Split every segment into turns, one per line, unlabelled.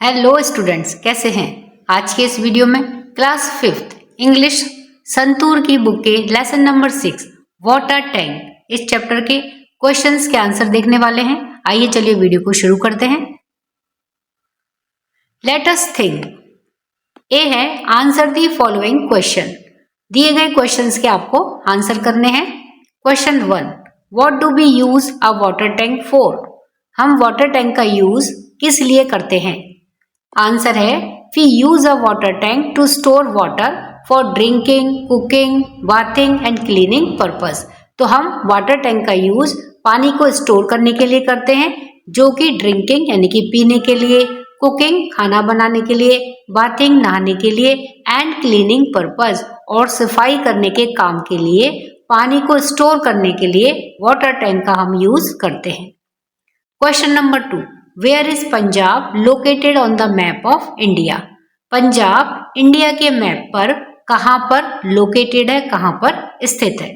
Hello students, कैसे हैं। आज के इस वीडियो में क्लास 5th इंग्लिश संतूर की बुक के लेसन नंबर 6 वाटर टैंक इस चैप्टर के क्वेश्चंस के आंसर देखने वाले हैं। आइए चलिए वीडियो को शुरू करते हैं। Let us think. ए है आंसर दी फॉलोइंग क्वेश्चन। दिए गए क्वेश्चंस के आपको आंसर करने हैं। Question 1, what do we use a water tank for. हम वाटर टैंक का यूज किस लिए करते हैं। आंसर है we use a water tank to store water for drinking, cooking, bathing and cleaning purpose. तो हम वाटर टैंक का यूज पानी को स्टोर करने के लिए करते हैं, जो कि ड्रिंकिंग यानी कि पीने के लिए, कुकिंग खाना बनाने के लिए, बाथिंग नहाने के लिए एंड क्लीनिंग पर्पस और सफाई करने के काम के लिए पानी को स्टोर करने के लिए वाटर टैंक का हम यूज करते हैं। Question number 2, where is Punjab located on the map of India. Punjab India के मैप पर कहां पर लोकेटेड है, कहां पर स्थित है।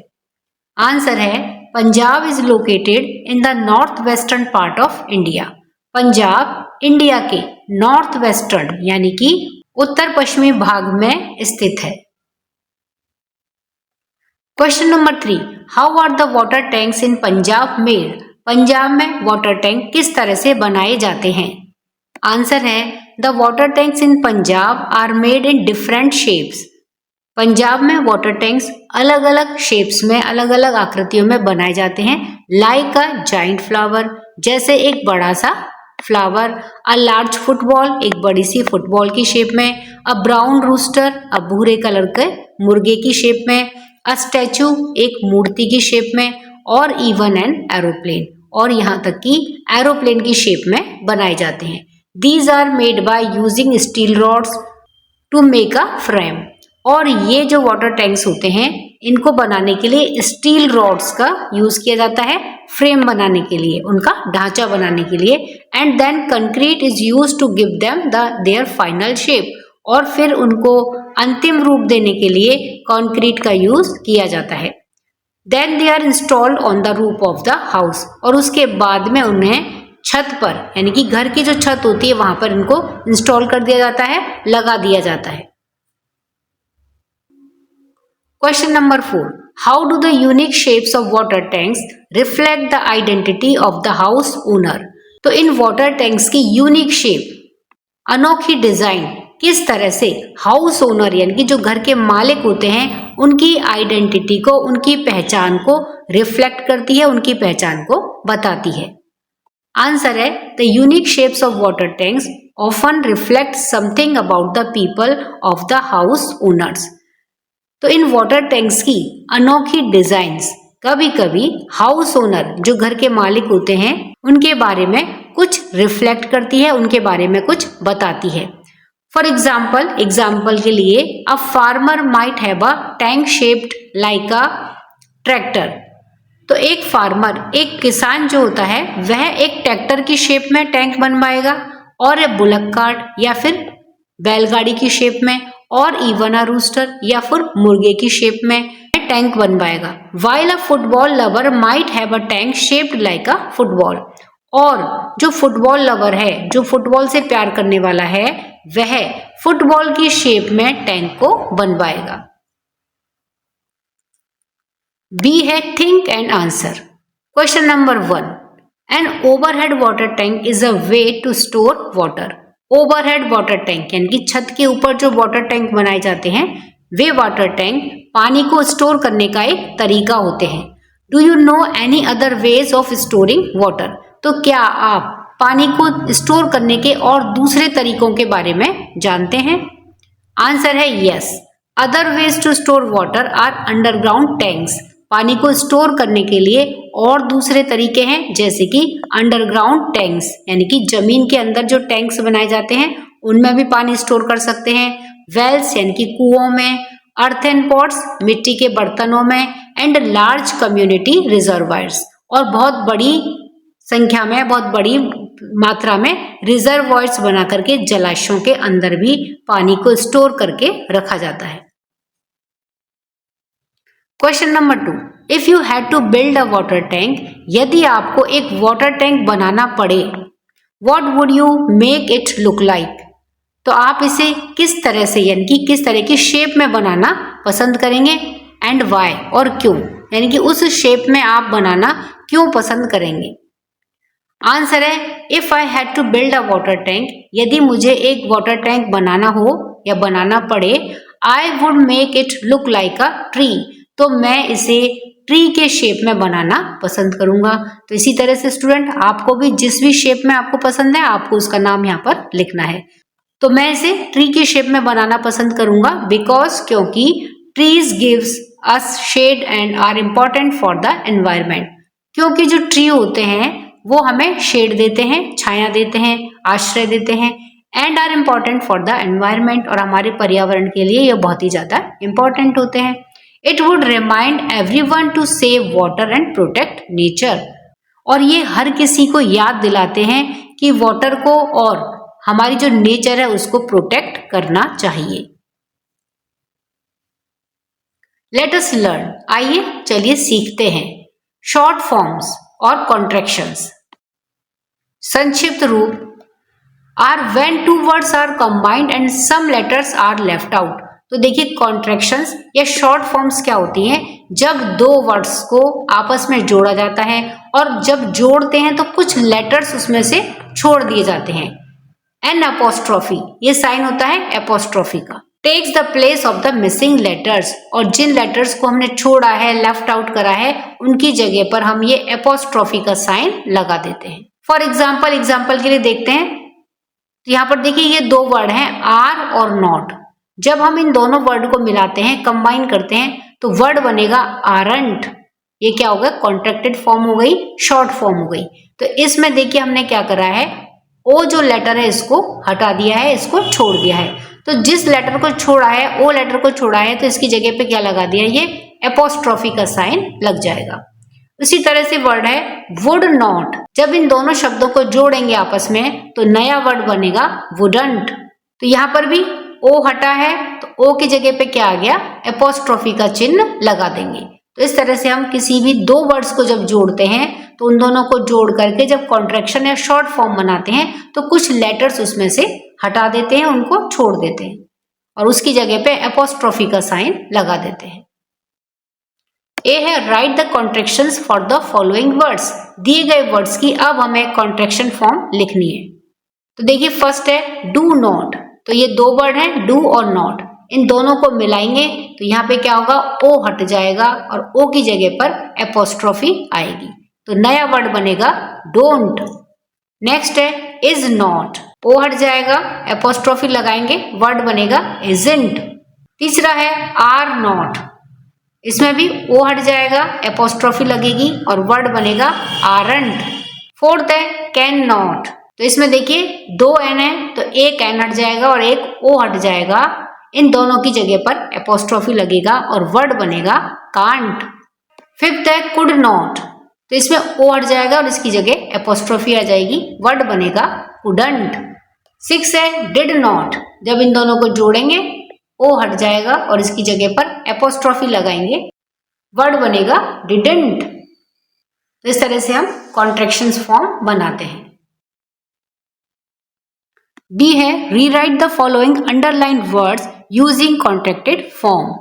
आंसर है Punjab is located in the north western part of India. Punjab India के नॉर्थ वेस्टर्न यानी कि उत्तर पश्चिमी भाग में स्थित है। Question number 3, how are the water tanks in Punjab made. Punjab में वाटर टैंक किस तरह से बनाए जाते हैं। आंसर है the water tanks in Punjab are made in different shapes. Punjab में वाटर टैंक्स अलग अलग शेप्स में, अलग अलग आकृतियों में बनाए जाते हैं। लाइक अ जाइंट फ्लावर, जैसे एक बड़ा सा फ्लावर, अ लार्ज फुटबॉल, एक बड़ी सी फुटबॉल की शेप में, अ ब्राउन रूस्टर, अ भूरे कलर के मुर्गे की शेप में, अ स्टैचू, एक मूर्ति की शेप में, और इवन एन एरोप्लेन, और यहाँ तक कि एरोप्लेन की शेप में बनाए जाते हैं। These are made by using steel rods to make a frame. और ये जो वाटर टैंक्स होते हैं, इनको बनाने के लिए स्टील रॉड्स का यूज किया जाता है, फ्रेम बनाने के लिए, उनका ढांचा बनाने के लिए। And then concrete is use to give them their final shape. और फिर उनको अंतिम रूप देने के लिए कंक्रीट का यूज किया जाता है। Then they are installed on the roof of the house. और उसके बाद में उन्हें छत पर, यानी कि घर की जो छत होती है वहां पर इनको इंस्टॉल कर दिया जाता है, लगा दिया जाता है। Question number 4, how do the unique shapes of water tanks reflect the identity of the house owner. तो इन वाटर टैंक्स की यूनिक शेप, अनोखी डिजाइन किस तरह से हाउस ओनर यानी कि जो घर के मालिक होते हैं उनकी आइडेंटिटी को, उनकी पहचान को रिफ्लेक्ट करती है, उनकी पहचान को बताती है। आंसर है the unique shapes of water tanks often reflect something about the people of the house owners. तो इन वाटर टैंक्स की अनोखी डिजाइन्स कभी कभी हाउस ओनर, जो घर के मालिक होते हैं, उनके बारे में कुछ रिफ्लेक्ट करती है, उनके बारे में कुछ बताती है। फॉर एग्जाम्पल के लिए a farmer might have a tank shaped like a tractor. तो एक फार्मर, एक किसान जो होता है, वह एक ट्रैक्टर की शेप में टैंक बनवाएगा, और ए बुलक कार्ट या फिर बैलगाड़ी की शेप में, और इवन अ रूस्टर या फिर मुर्गे की शेप में टैंक बनवाएगा। While a football lover might have a tank shaped like a football. और जो फुटबॉल लवर है, जो फुटबॉल से प्यार करने वाला है, वह फुटबॉल की शेप में टैंक को बनवाएगा। बी है think and answer. Question number 1, an overhead water tank is a way to store water. Overhead water tank यानी कि छत के ऊपर जो वाटर टैंक बनाए जाते हैं, वे वाटर टैंक पानी को स्टोर करने का एक तरीका होते हैं। Do you know any other ways of storing water. तो क्या आप पानी को स्टोर करने के और दूसरे तरीकों के बारे में जानते हैं। आंसर है yes. Other ways to store water are underground tanks. पानी को स्टोर करने के लिए और दूसरे तरीके हैं, जैसे कि अंडरग्राउंड टैंक्स यानी कि जमीन के अंदर जो टैंक्स बनाए जाते हैं उनमें भी पानी स्टोर कर सकते हैं। वेल्स यानी कि कुओं में, अर्थन पॉट्स मिट्टी के बर्तनों में, एंड लार्ज कम्युनिटी रिजर्वायर्स, और बहुत बड़ी संख्या में, बहुत बड़ी मात्रा में रिजर्वायर्स बना करके जलाशयों के अंदर भी पानी को स्टोर करके रखा जाता है। Question number 2, if you had to build a water tank. यदि आपको एक वाटर टैंक बनाना पड़े what would you make it look like? तो आप इसे किस तरह से यानी कि किस तरह की शेप में बनाना पसंद करेंगे एंड वाई और क्यों, यानी कि उस शेप में आप बनाना क्यों पसंद करेंगे? आंसर है if I had to build a water tank, यदि मुझे एक वाटर टैंक बनाना हो या बनाना पड़े, I would make it look like a tree, तो मैं इसे ट्री के शेप में बनाना पसंद करूंगा। तो इसी तरह से स्टूडेंट आपको भी जिस भी शेप में आपको पसंद है आपको उसका नाम यहाँ पर लिखना है। तो मैं इसे ट्री के शेप में बनाना पसंद करूंगा बिकॉज क्योंकि trees gives us shade and are important for the environment, क्योंकि जो ट्री होते हैं वो हमें शेड देते हैं, छाया देते हैं, आश्रय देते हैं and are important for the environment, और हमारे पर्यावरण के लिए ये बहुत ही ज्यादा इम्पोर्टेंट होते हैं। It would remind everyone to save water and protect nature, और ये हर किसी को याद दिलाते हैं कि वाटर को और हमारी जो नेचर है उसको प्रोटेक्ट करना चाहिए। लेट अस लर्न, आइए चलिए सीखते हैं शॉर्ट फॉर्म्स और कॉन्ट्रैक्शंस। संक्षिप्त रूप are when two words are combined and some letters are left out. तो देखिए कॉन्ट्रैक्शंस या शॉर्ट फॉर्म्स क्या होती हैं, जब दो वर्ड्स को आपस में जोड़ा जाता है और जब जोड़ते हैं तो कुछ लेटर्स उसमें से छोड़ दिए जाते हैं। एन अपोस्ट्रोफी, ये साइन होता है एपोस्ट्रोफी का, takes the place of the missing letters, और जिन लेटर्स को हमने छोड़ा है, लेफ्ट आउट करा है, उनकी जगह पर हम ये एपोस्ट्रोफी का साइन लगा देते हैं। फॉर एग्जाम्पल के लिए देखते हैं, तो यहाँ पर देखिए ये दो वर्ड हैं आर और नॉट। जब हम इन दोनों वर्ड को मिलाते हैं, कंबाइन करते हैं, तो वर्ड बनेगा आरंट। ये क्या होगा, कॉन्ट्रैक्टेड फॉर्म हो गई, शॉर्ट फॉर्म हो गई। तो इसमें देखिए हमने क्या करा है, ओ जो लेटर है इसको हटा दिया है, इसको छोड़ दिया है। तो जिस लेटर को छोड़ा है, ओ लेटर को छोड़ा है, तो इसकी जगह पे क्या लगा दिया, ये एपोस्ट्रोफी का साइन लग जाएगा। उसी तरह से वर्ड है वुड नॉट, जब इन दोनों शब्दों को जोड़ेंगे आपस में तो नया वर्ड बनेगा वुडंट। तो यहाँ पर भी ओ हटा है तो ओ की जगह पे क्या आ गया, एपोस्ट्रोफी का चिन्ह लगा देंगे। तो इस तरह से हम किसी भी दो वर्ड्स को जब जोड़ते हैं तो उन दोनों को जोड़ करके जब कॉन्ट्रैक्शन या शॉर्ट फॉर्म बनाते हैं तो कुछ लेटर्स उसमें से हटा देते हैं, उनको छोड़ देते हैं और उसकी जगह पे एपोस्ट्रोफी का साइन लगा देते हैं। ए है right the contractions for the following words, दिए गए वर्ड्स की अब हमें कॉन्ट्रैक्शन फॉर्म लिखनी है। तो देखिए फर्स्ट है डू नॉट, तो ये दो वर्ड हैं डू और नॉट, इन दोनों को मिलाएंगे तो यहाँ पे क्या होगा, ओ हट जाएगा और ओ की जगह पर एपोस्ट्रोफी आएगी, तो नया वर्ड बनेगा डोंट। नेक्स्ट है इज नॉट, ओ हट जाएगा, एपोस्ट्रोफी लगाएंगे, वर्ड बनेगा इजंट। तीसरा है आर नॉट, इसमें भी ओ हट जाएगा, एपोस्ट्रोफी लगेगी और वर्ड बनेगा आरंट। फोर्थ है कैन नॉट, तो इसमें देखिए दो एन है तो एक एन हट जाएगा और एक ओ हट जाएगा, इन दोनों की जगह पर एपोस्ट्रोफी लगेगा और वर्ड बनेगा कांट। फिफ्थ है कुड नॉट, तो इसमें ओ हट जाएगा और इसकी जगह एपोस्ट्रोफी आ जाएगी, वर्ड बनेगा कुडंट। सिक्स है डिड नॉट, जब इन दोनों को जोड़ेंगे ओ हट जाएगा और इसकी जगह पर एपोस्ट्रोफी लगाएंगे, वर्ड बनेगा डिडंट। तो इस तरह से हम कॉन्ट्रैक्शंस फॉर्म बनाते हैं। बी है rewrite the following underline words using contracted form.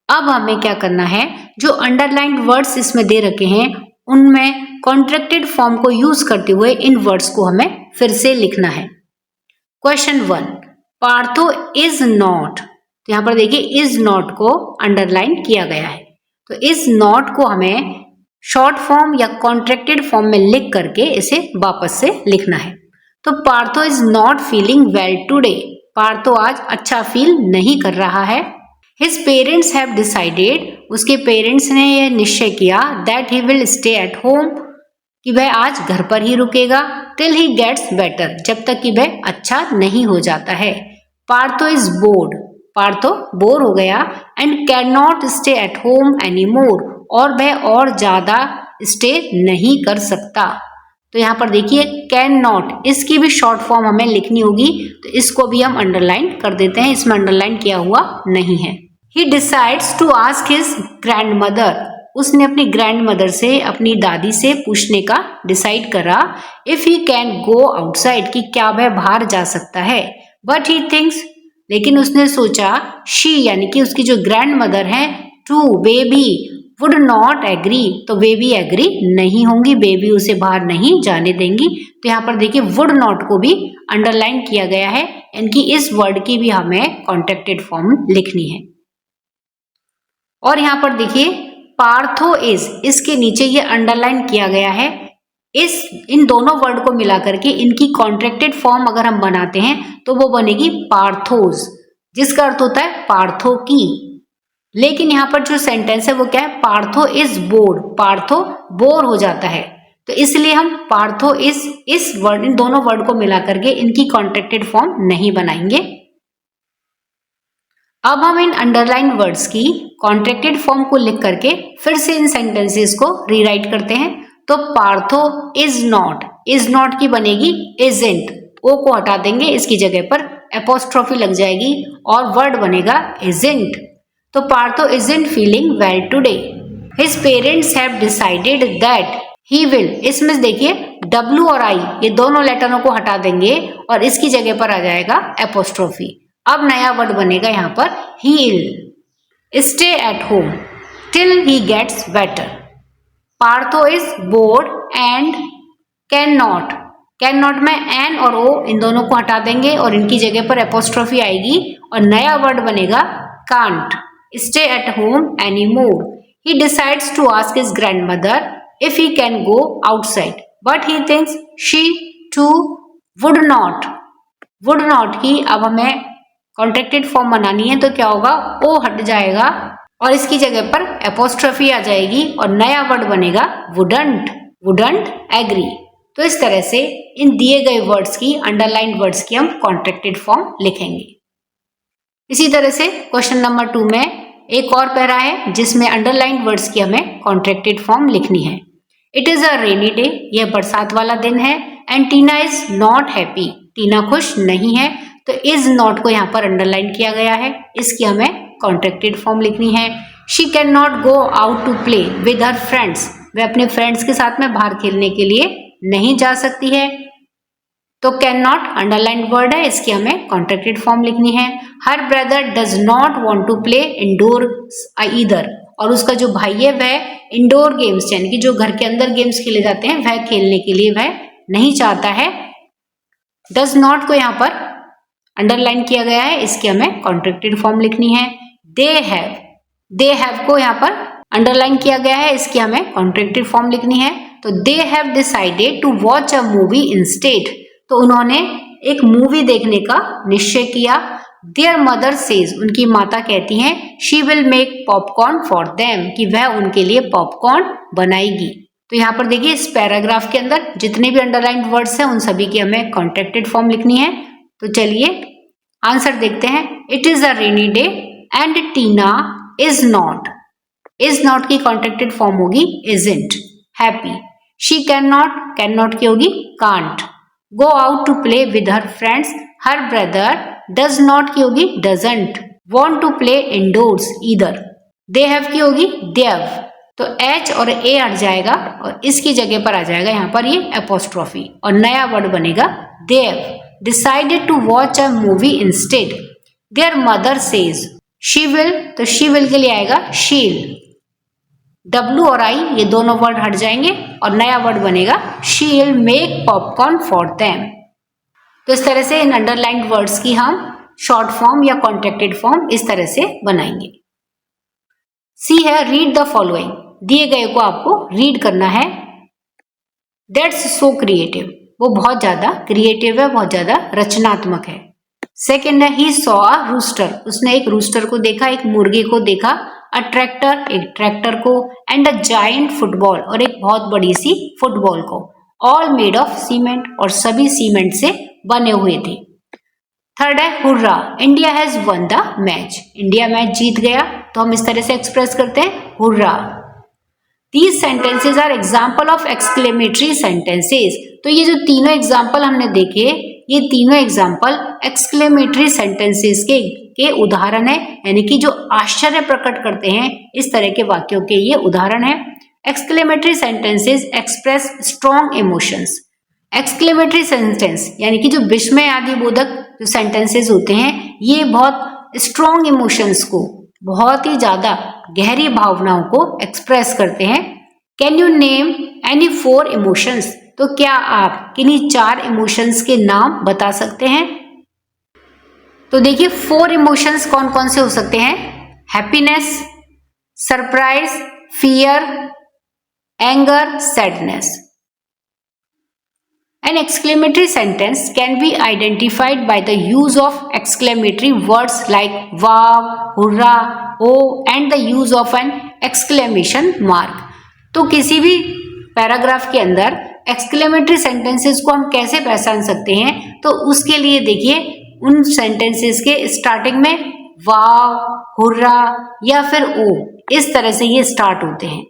अब हमें क्या करना है, जो अंडरलाइंड वर्ड्स इसमें दे रखे हैं उनमें कॉन्ट्रैक्टेड फॉर्म को यूज करते हुए इन वर्ड्स को हमें फिर से लिखना है। क्वेश्चन 1, पार्थो इज नॉट, तो यहाँ पर देखिए इज नॉट को अंडरलाइन किया गया है, तो इज नॉट को हमें शॉर्ट फॉर्म या कॉन्ट्रैक्टेड फॉर्म में लिख करके इसे वापस से लिखना है। तो Partho is not feeling well today, Partho आज अच्छा फील नहीं कर रहा है। हिज पेरेंट्स हैव डिसाइडेड, उसके पेरेंट्स ने यह निश्चय किया that he will stay at home, कि वह आज घर पर ही रुकेगा, टिल ही गेट्स बेटर, जब तक कि वह अच्छा नहीं हो जाता है। Partho is board, Partho bore हो गया, and can not stay at home any more, और वह और ज्यादा स्टे नहीं कर सकता। तो यहाँ पर देखिए कैन नॉट, इसकी भी शॉर्ट फॉर्म हमें लिखनी होगी, तो इसको भी हम अंडरलाइन कर देते हैं, इसमें अंडरलाइन किया हुआ नहीं है। He decides to ask his grandmother, उसने अपनी ग्रैंड मदर से, अपनी दादी से पूछने का डिसाइड करा if he can go outside, कि क्या वह बाहर जा सकता है। बट ही थिंक्स, लेकिन उसने सोचा, शी यानी कि उसकी जो ग्रैंड मदर है, टू वे भी वुड नॉट एग्री, तो वे भी एग्री नहीं होंगी, वे भी उसे बाहर नहीं जाने देंगी। तो यहाँ पर देखिए वुड नॉट को भी अंडरलाइन किया गया है, इनकी इस वर्ड की भी हमें कॉन्ट्रैक्टेड फॉर्म लिखनी है। और यहाँ पर देखिए पार्थो इज, इसके नीचे ये अंडरलाइन किया गया है। इन दोनों वर्ड को मिलाकर के इनकी कॉन्ट्रैक्टेड फॉर्म अगर हम बनाते हैं तो वो बनेगी पार्थोस, जिसका अर्थ होता है पार्थो की। लेकिन यहाँ पर जो सेंटेंस है वो क्या है, Partho is board, Partho bore हो जाता है, तो इसलिए हम पार्थो इस वर्ड, इन दोनों वर्ड को मिलाकर के इनकी कॉन्ट्रैक्टेड फॉर्म नहीं बनाएंगे। अब हम इन अंडरलाइन वर्ड्स की कॉन्ट्रैक्टेड फॉर्म को लिख करके फिर से इन सेंटेंसेस को रीराइट करते हैं। तो पार्थो इज नॉट की बनेगी इजंट, ओ को हटा देंगे, इसकी जगह पर एपोस्ट्रोफी लग जाएगी और वर्ड बनेगा इजंट। तो Partho isn't feeling well today, his parents have decided that he will, इसमें देखिए W और I ये दोनों लेटरों को हटा देंगे और इसकी जगह पर आ जाएगा एपोस्ट्रोफी। अब नया वर्ड बनेगा यहाँ पर he'll stay at home till he gets better. Partho is board and can not में एन और ओ इन दोनों को हटा देंगे और इनकी जगह पर एपोस्ट्रोफी आएगी और नया वर्ड बनेगा can't stay at home anymore. He decides to ask his grandmother if he can go outside but he thinks she too would not की। अब हमें कॉन्ट्रैक्टेड फॉर्म बनानी है तो क्या होगा, ओ हट जाएगा और इसकी जगह पर एपोस्ट्रोफी आ जाएगी और नया वर्ड बनेगा वुडंट एग्री। तो इस तरह से इन दिए गए वर्ड्स की, अंडरलाइन वर्ड्स की हम कॉन्ट्रैक्टेड फॉर्म लिखेंगे। इसी तरह से क्वेश्चन नंबर 2 में एक और पैरा है जिसमें अंडरलाइन वर्ड्स की हमें कॉन्ट्रैक्टेड फॉर्म लिखनी है। It is a rainy day, यह बरसात वाला दिन है, and Tina is not happy, Tina खुश नहीं है। तो इज नॉट को यहाँ पर अंडरलाइन किया गया है, इसकी हमें कॉन्ट्रैक्टेड फॉर्म लिखनी है। She can not go out to play with her friends, वह अपने फ्रेंड्स के साथ में बाहर खेलने के लिए नहीं जा सकती है। तो कैन नॉट अंडरलाइन वर्ड है, इसकी हमें कॉन्ट्रैक्टेड फॉर्म लिखनी है। Her brother does not want to play indoor either, और उसका जो भाई है वह इंडोर गेम्स यानी कि जो घर के अंदर गेम्स खेले जाते हैं वह खेलने के लिए वह नहीं चाहता है। डज नॉट को यहाँ पर अंडरलाइन किया गया है, इसकी हमें कॉन्ट्रैक्टेड फॉर्म लिखनी है। दे हैव को यहाँ पर अंडरलाइन किया गया है, इसकी हमें कॉन्ट्रैक्टेड फॉर्म लिखनी है। तो they have decided to watch a movie instead, तो उन्होंने एक मूवी देखने का निश्चय किया। देयर मदर सेज, उनकी माता कहती हैं, she will make popcorn for them, कि वह उनके लिए पॉपकॉर्न बनाएगी। तो यहाँ पर देखिए इस पैराग्राफ के अंदर जितने भी अंडरलाइन वर्ड्स हैं उन सभी की हमें कॉन्ट्रैक्टेड फॉर्म लिखनी है। तो चलिए आंसर देखते हैं। It is a rainy day and Tina is not की कॉन्ट्रैक्टेड फॉर्म होगी isn't happy. She can not की होगी can't. Go out to play with her friends, her brother does not की होगी doesn't. Want to play indoors either. They have की होगी देव, तो H और ए हट जाएगा और इसकी जगह पर आ जाएगा यहाँ पर ये एपोस्ट्रोफी और नया वर्ड बनेगा they've. Decided to watch a movie instead. Their mother says she will, तो शी विल के लिए आएगा शील। W और I ये दोनों वर्ड हट जाएंगे और नया वर्ड बनेगा she will make popcorn for them. तो इस तरह से इन अंडरलाइंड वर्ड्स की हम शॉर्ट फॉर्म या कॉन्ट्रैक्टेड फॉर्म इस तरह से बनाएंगे। सी है रीड द फॉलोइंग, दिए गए को आपको रीड करना है। दैट्स सो क्रिएटिव, वो बहुत ज्यादा क्रिएटिव है, बहुत ज्यादा रचनात्मक है। सेकेंड है ही सॉ अ रूस्टर, उसने एक रूस्टर को देखा, एक मुर्गे को देखा। अ ट्रैक्टर, एक ट्रैक्टर को। एंड अ जायंट फुटबॉल, और एक बहुत बड़ी सी फुटबॉल को। ऑल मेड ऑफ सीमेंट, और सभी सीमेंट से बने हुए थे। थर्ड है hurrah, India has won the match, India match जीत गया, तो हम इस तरह से एक्सप्रेस करते हैं hurrah. These sentences are example of exclamatory sentences, तो ये जो तीनों एग्जाम्पल हमने देखे, ये तीनों एग्जाम्पल एक्सक्लेमेटरी सेंटेंसेस के के उदाहरण है, यानी कि जो आश्चर्य प्रकट करते हैं इस तरह के वाक्यों के ये उदाहरण है। Exclamatory sentences express strong emotions. Exclamatory sentence यानी कि जो विस्मय आदि बोधक जो सेंटेंसेस होते हैं ये बहुत स्ट्रॉन्ग इमोशंस को, बहुत ही ज्यादा गहरी भावनाओं को एक्सप्रेस करते हैं। Can you name any 4 emotions? तो क्या आप किन्हीं 4 इमोशंस के नाम बता सकते हैं? तो देखिए 4 इमोशंस कौन कौन से हो सकते हैं? Happiness, surprise, fear, anger, sadness. An exclamatory sentence can be identified by the use of exclamatory words like wow, hurrah, oh and the use of an exclamation mark. तो किसी भी पैराग्राफ के अंदर एक्सक्लेमेटरी सेंटेंसेस को हम कैसे पहचान सकते हैं? तो उसके लिए देखिए उन सेंटेंसेस के स्टार्टिंग में वाव, हुर्रा या फिर ओ इस तरह से ये स्टार्ट होते हैं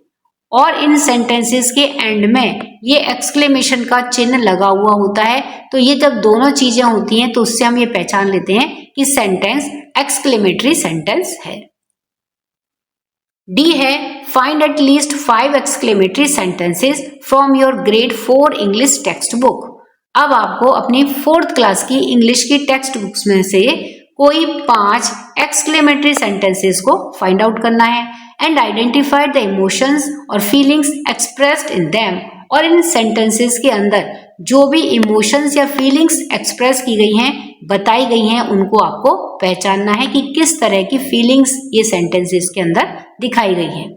और इन सेंटेंसेस के एंड में ये एक्सक्लेमेशन का चिन्ह लगा हुआ होता है। तो ये जब दोनों चीजें होती हैं तो उससे हम ये पहचान लेते हैं कि सेंटेंस एक्सक्लेमेटरी सेंटेंस है। डी है find at least 5 exclamatory sentences from your grade 4 English text book. अब आपको अपनी 4th क्लास की इंग्लिश की टेक्स्ट बुक्स में से कोई 5 एक्सक्लेमेटरी सेंटेंसेस को फाइंड आउट करना है एंड आइडेंटिफाई द इमोशंस और फीलिंग्स एक्सप्रेस्ड इन देम। और इन सेंटेंसेस के अंदर जो भी इमोशंस या फीलिंग्स एक्सप्रेस की गई हैं, बताई गई हैं, उनको आपको पहचानना है कि किस तरह की फीलिंग्स ये सेंटेंसेस के अंदर दिखाई गई हैं।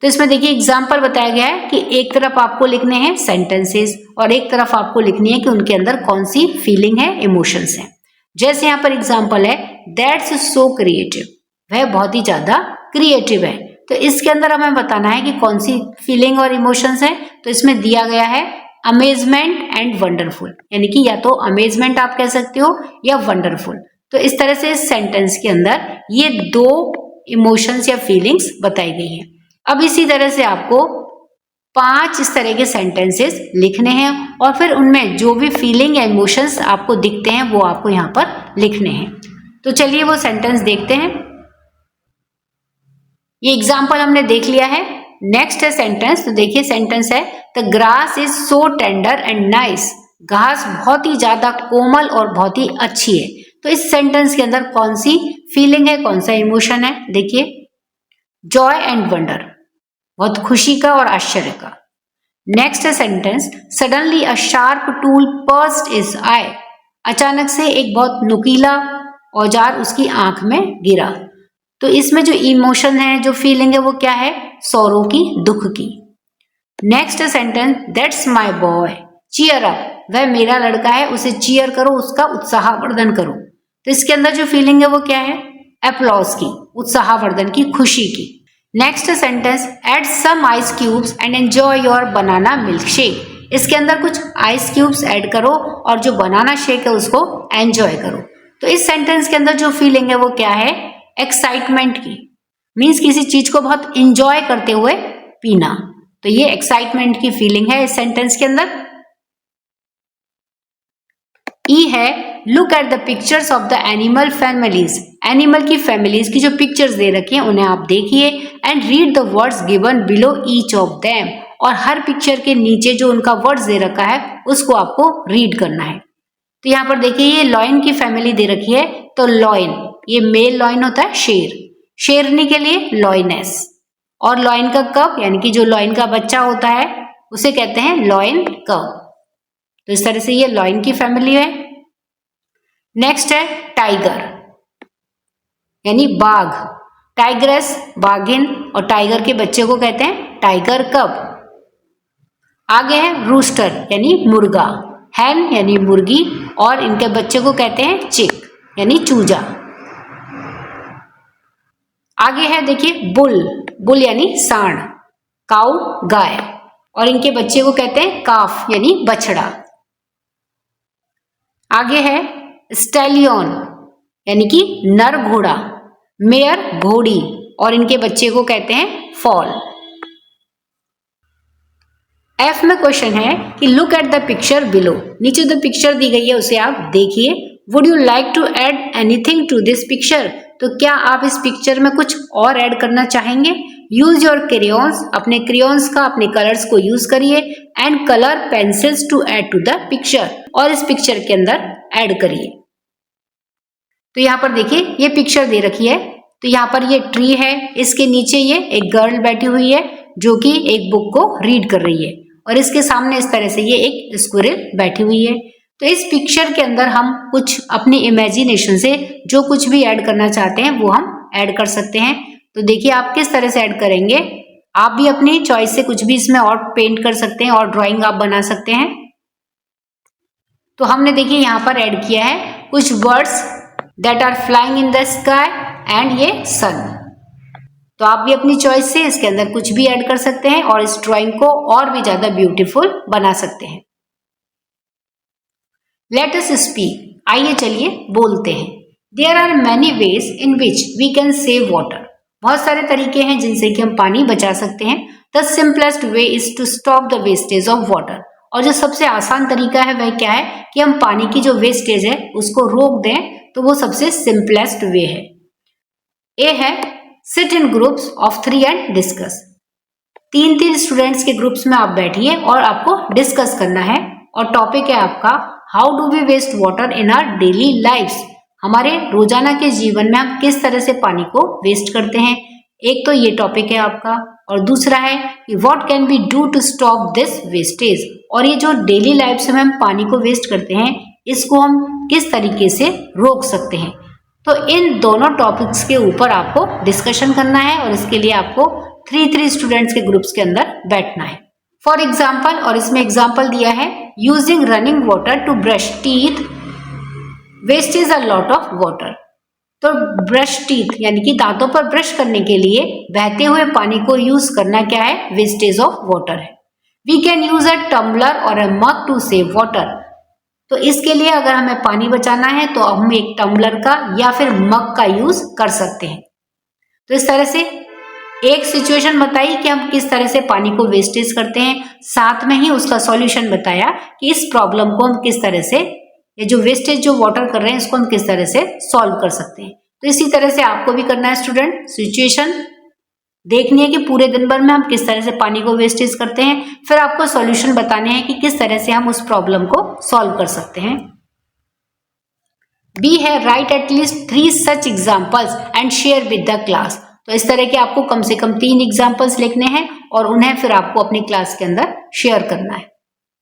तो इसमें देखिए एग्जाम्पल बताया गया है कि एक तरफ आपको लिखने हैं सेंटेंसेस और एक तरफ आपको लिखनी है कि उनके अंदर कौन सी फीलिंग है, इमोशंस है। जैसे यहाँ पर एग्जाम्पल है दैट्स सो क्रिएटिव, वह बहुत ही ज्यादा क्रिएटिव है। तो इसके अंदर हमें बताना है कि कौन सी फीलिंग और इमोशंस है। तो इसमें दिया गया है अमेजमेंट एंड वंडरफुल, यानी कि या तो अमेजमेंट आप कह सकते हो या वंडरफुल। तो इस तरह से इस सेंटेंस के अंदर ये 2 इमोशंस या फीलिंग्स बताई गई हैं। अब इसी तरह से आपको 5 इस तरह के सेंटेंसेस लिखने हैं और फिर उनमें जो भी फीलिंग या इमोशंस आपको दिखते हैं वो आपको यहाँ पर लिखने हैं। तो चलिए वो सेंटेंस देखते हैं। ये एग्जाम्पल हमने देख लिया है। नेक्स्ट है सेंटेंस। तो देखिए सेंटेंस है the grass is so tender and nice. घास बहुत ही ज्यादा कोमल और बहुत ही अच्छी है। तो इस सेंटेंस के अंदर कौन सी फीलिंग है, कौन सा इमोशन है? देखिए जॉय एंड वंडर, बहुत खुशी का और आश्चर्य का। नेक्स्ट है sentence suddenly a sharp tool pierced his eye. अचानक से एक बहुत नुकीला औजार उसकी आंख में गिरा। तो इसमें जो इमोशन है, जो फीलिंग है वो क्या है? सौरों की, दुख की। Next sentence that's my boy cheer up. वह मेरा लड़का है, उसे चीयर करो, उसका उत्साहवर्धन करो। तो इसके अंदर जो फीलिंग है वो क्या है? एप्लॉज की, उत्साहवर्धन की, खुशी की। Next sentence add some ice cubes and enjoy your banana milk shake. इसके अंदर कुछ आइस क्यूब्स ऐड करो और जो बनाना शेक है उसको एंजॉय करो। तो इस सेंटेंस के अंदर जो फीलिंग है वो क्या है? एक्साइटमेंट की, मीन्स किसी चीज को बहुत इंजॉय करते हुए पीना। तो ये एक्साइटमेंट की फीलिंग है इस सेंटेंस के अंदर। ई है look at the pictures of the animal families. Animal की फैमिलीज की जो पिक्चर्स दे रखी हैं उन्हें आप देखिए and read the words given below each of them. और हर पिक्चर के नीचे जो उनका वर्ड्स दे रखा है उसको आपको रीड करना है। तो यहाँ पर देखिए ये लॉयन की फैमिली दे रखी है। तो लॉयन, ये मेल लॉयन होता है शेर, शेरनी के लिए लॉयनेस। और लॉयन का कब, यानी कि जो लॉयन का बच्चा होता है उसे कहते हैं लॉयन कब। तो इस तरह से ये लॉयन की फैमिली है। नेक्स्ट है टाइगर, यानी बाघ। टाइग्रेस बाघिन और टाइगर के बच्चे को कहते हैं टाइगर कब। आगे है रूस्टर यानी मुर्गा, हैन यानी मुर्गी और इनके बच्चे को कहते हैं चिक यानी चूजा। आगे है देखिए बुल, बुल यानी सांड, काऊ गाय और इनके बच्चे को कहते हैं काफ यानी बछड़ा। आगे है स्टैलियन यानी कि नर घोड़ा, मेयर घोड़ी और इनके बच्चे को कहते हैं फॉल। एफ में क्वेश्चन है कि look at the picture below. नीचे जो पिक्चर दी गई है उसे आप देखिए would you like to add anything to this picture? तो क्या आप इस पिक्चर में कुछ और ऐड करना चाहेंगे? यूज योर क्रेयॉन्स, अपने क्रेयॉन्स का, अपने कलर्स को यूज करिए and colour pencils to add to the picture, और इस पिक्चर के अंदर ऐड करिए। तो यहाँ पर देखिए ये पिक्चर दे रखी है, तो यहाँ पर ये ट्री है, इसके नीचे ये एक गर्ल बैठी हुई है जो कि एक बुक को रीड कर रही है, और इसके सामने इस तरह से ये एक स्क्विरल बैठी हुई है। तो इस पिक्चर के अंदर हम कुछ अपनी इमेजिनेशन से जो कुछ भी ऐड करना चाहते हैं वो हम ऐड कर सकते हैं। तो देखिए आप किस तरह से ऐड करेंगे। आप भी अपनी चॉइस से कुछ भी इसमें और पेंट कर सकते हैं और ड्राइंग आप बना सकते हैं। तो हमने देखिए यहाँ पर ऐड किया है कुछ birds that are flying in the sky and ये सन। तो आप भी अपनी चॉइस से इसके अंदर कुछ भी ऐड कर सकते हैं और इस ड्राइंग को और भी ज्यादा ब्यूटीफुल बना सकते हैं। लेट अस स्पीक, आइए चलिए बोलते हैं। There are many ways in which we can save water, बहुत सारे तरीके हैं जिनसे कि हम पानी बचा सकते हैं। The simplest way is to stop the wastage of water, और जो सबसे आसान तरीका है वह क्या है कि हम पानी की जो वेस्टेज है उसको रोक दें, तो वो सबसे सिंपलेस्ट वे है। ए है sit in groups of 3 and discuss, 3 students के ग्रुप्स में आप बैठिए और आपको डिस्कस करना है, और टॉपिक है आपका how do we waste water in our daily lifes, हमारे रोजाना के जीवन में हम किस तरह से पानी को वेस्ट करते हैं। एक तो ये टॉपिक है आपका, और दूसरा है कि what can be do to stop this wastage, और ये जो डेली लाइफ में हम पानी को वेस्ट करते हैं इसको हम किस तरीके से रोक सकते हैं। तो इन दोनों टॉपिक्स के ऊपर आपको डिस्कशन करना है, और इसके लिए आपको 3 स्टूडेंट्स के ग्रुप्स के अंदर बैठना है। फॉर एग्जाम्पल, और इसमें एग्जाम्पल दिया है, using running water to brush teeth wastage a lot of water. तो ब्रश टीथ यानी कि दांतों पर ब्रश करने के लिए बहते हुए पानी को यूज करना क्या है, वेस्टेज ऑफ वाटर है। We can use a tumbler और a mug to save water, तो इसके लिए अगर हमें पानी बचाना है तो हम एक टम्बलर का या फिर मग का यूज कर सकते हैं। तो इस तरह से एक सिचुएशन बताई कि हम किस तरह से पानी को वेस्टेज करते हैं, साथ में ही उसका सॉल्यूशन बताया कि इस प्रॉब्लम को हम किस तरह से, ये जो वेस्टेज जो वाटर कर रहे हैं इसको हम किस तरह से सॉल्व कर सकते हैं। तो इसी तरह से आपको भी करना है स्टूडेंट, सिचुएशन देखनी है कि पूरे दिन भर में हम किस तरह से पानी को वेस्टेज करते हैं, फिर आपको सॉल्यूशन बताने हैं कि किस तरह से हम उस प्रॉब्लम को सॉल्व कर सकते हैं। बी है right at least 3 such examples and share with the class. तो इस तरह के आपको कम से कम 3 एग्जाम्पल्स लिखने हैं और उन्हें फिर आपको अपनी क्लास के अंदर शेयर करना है।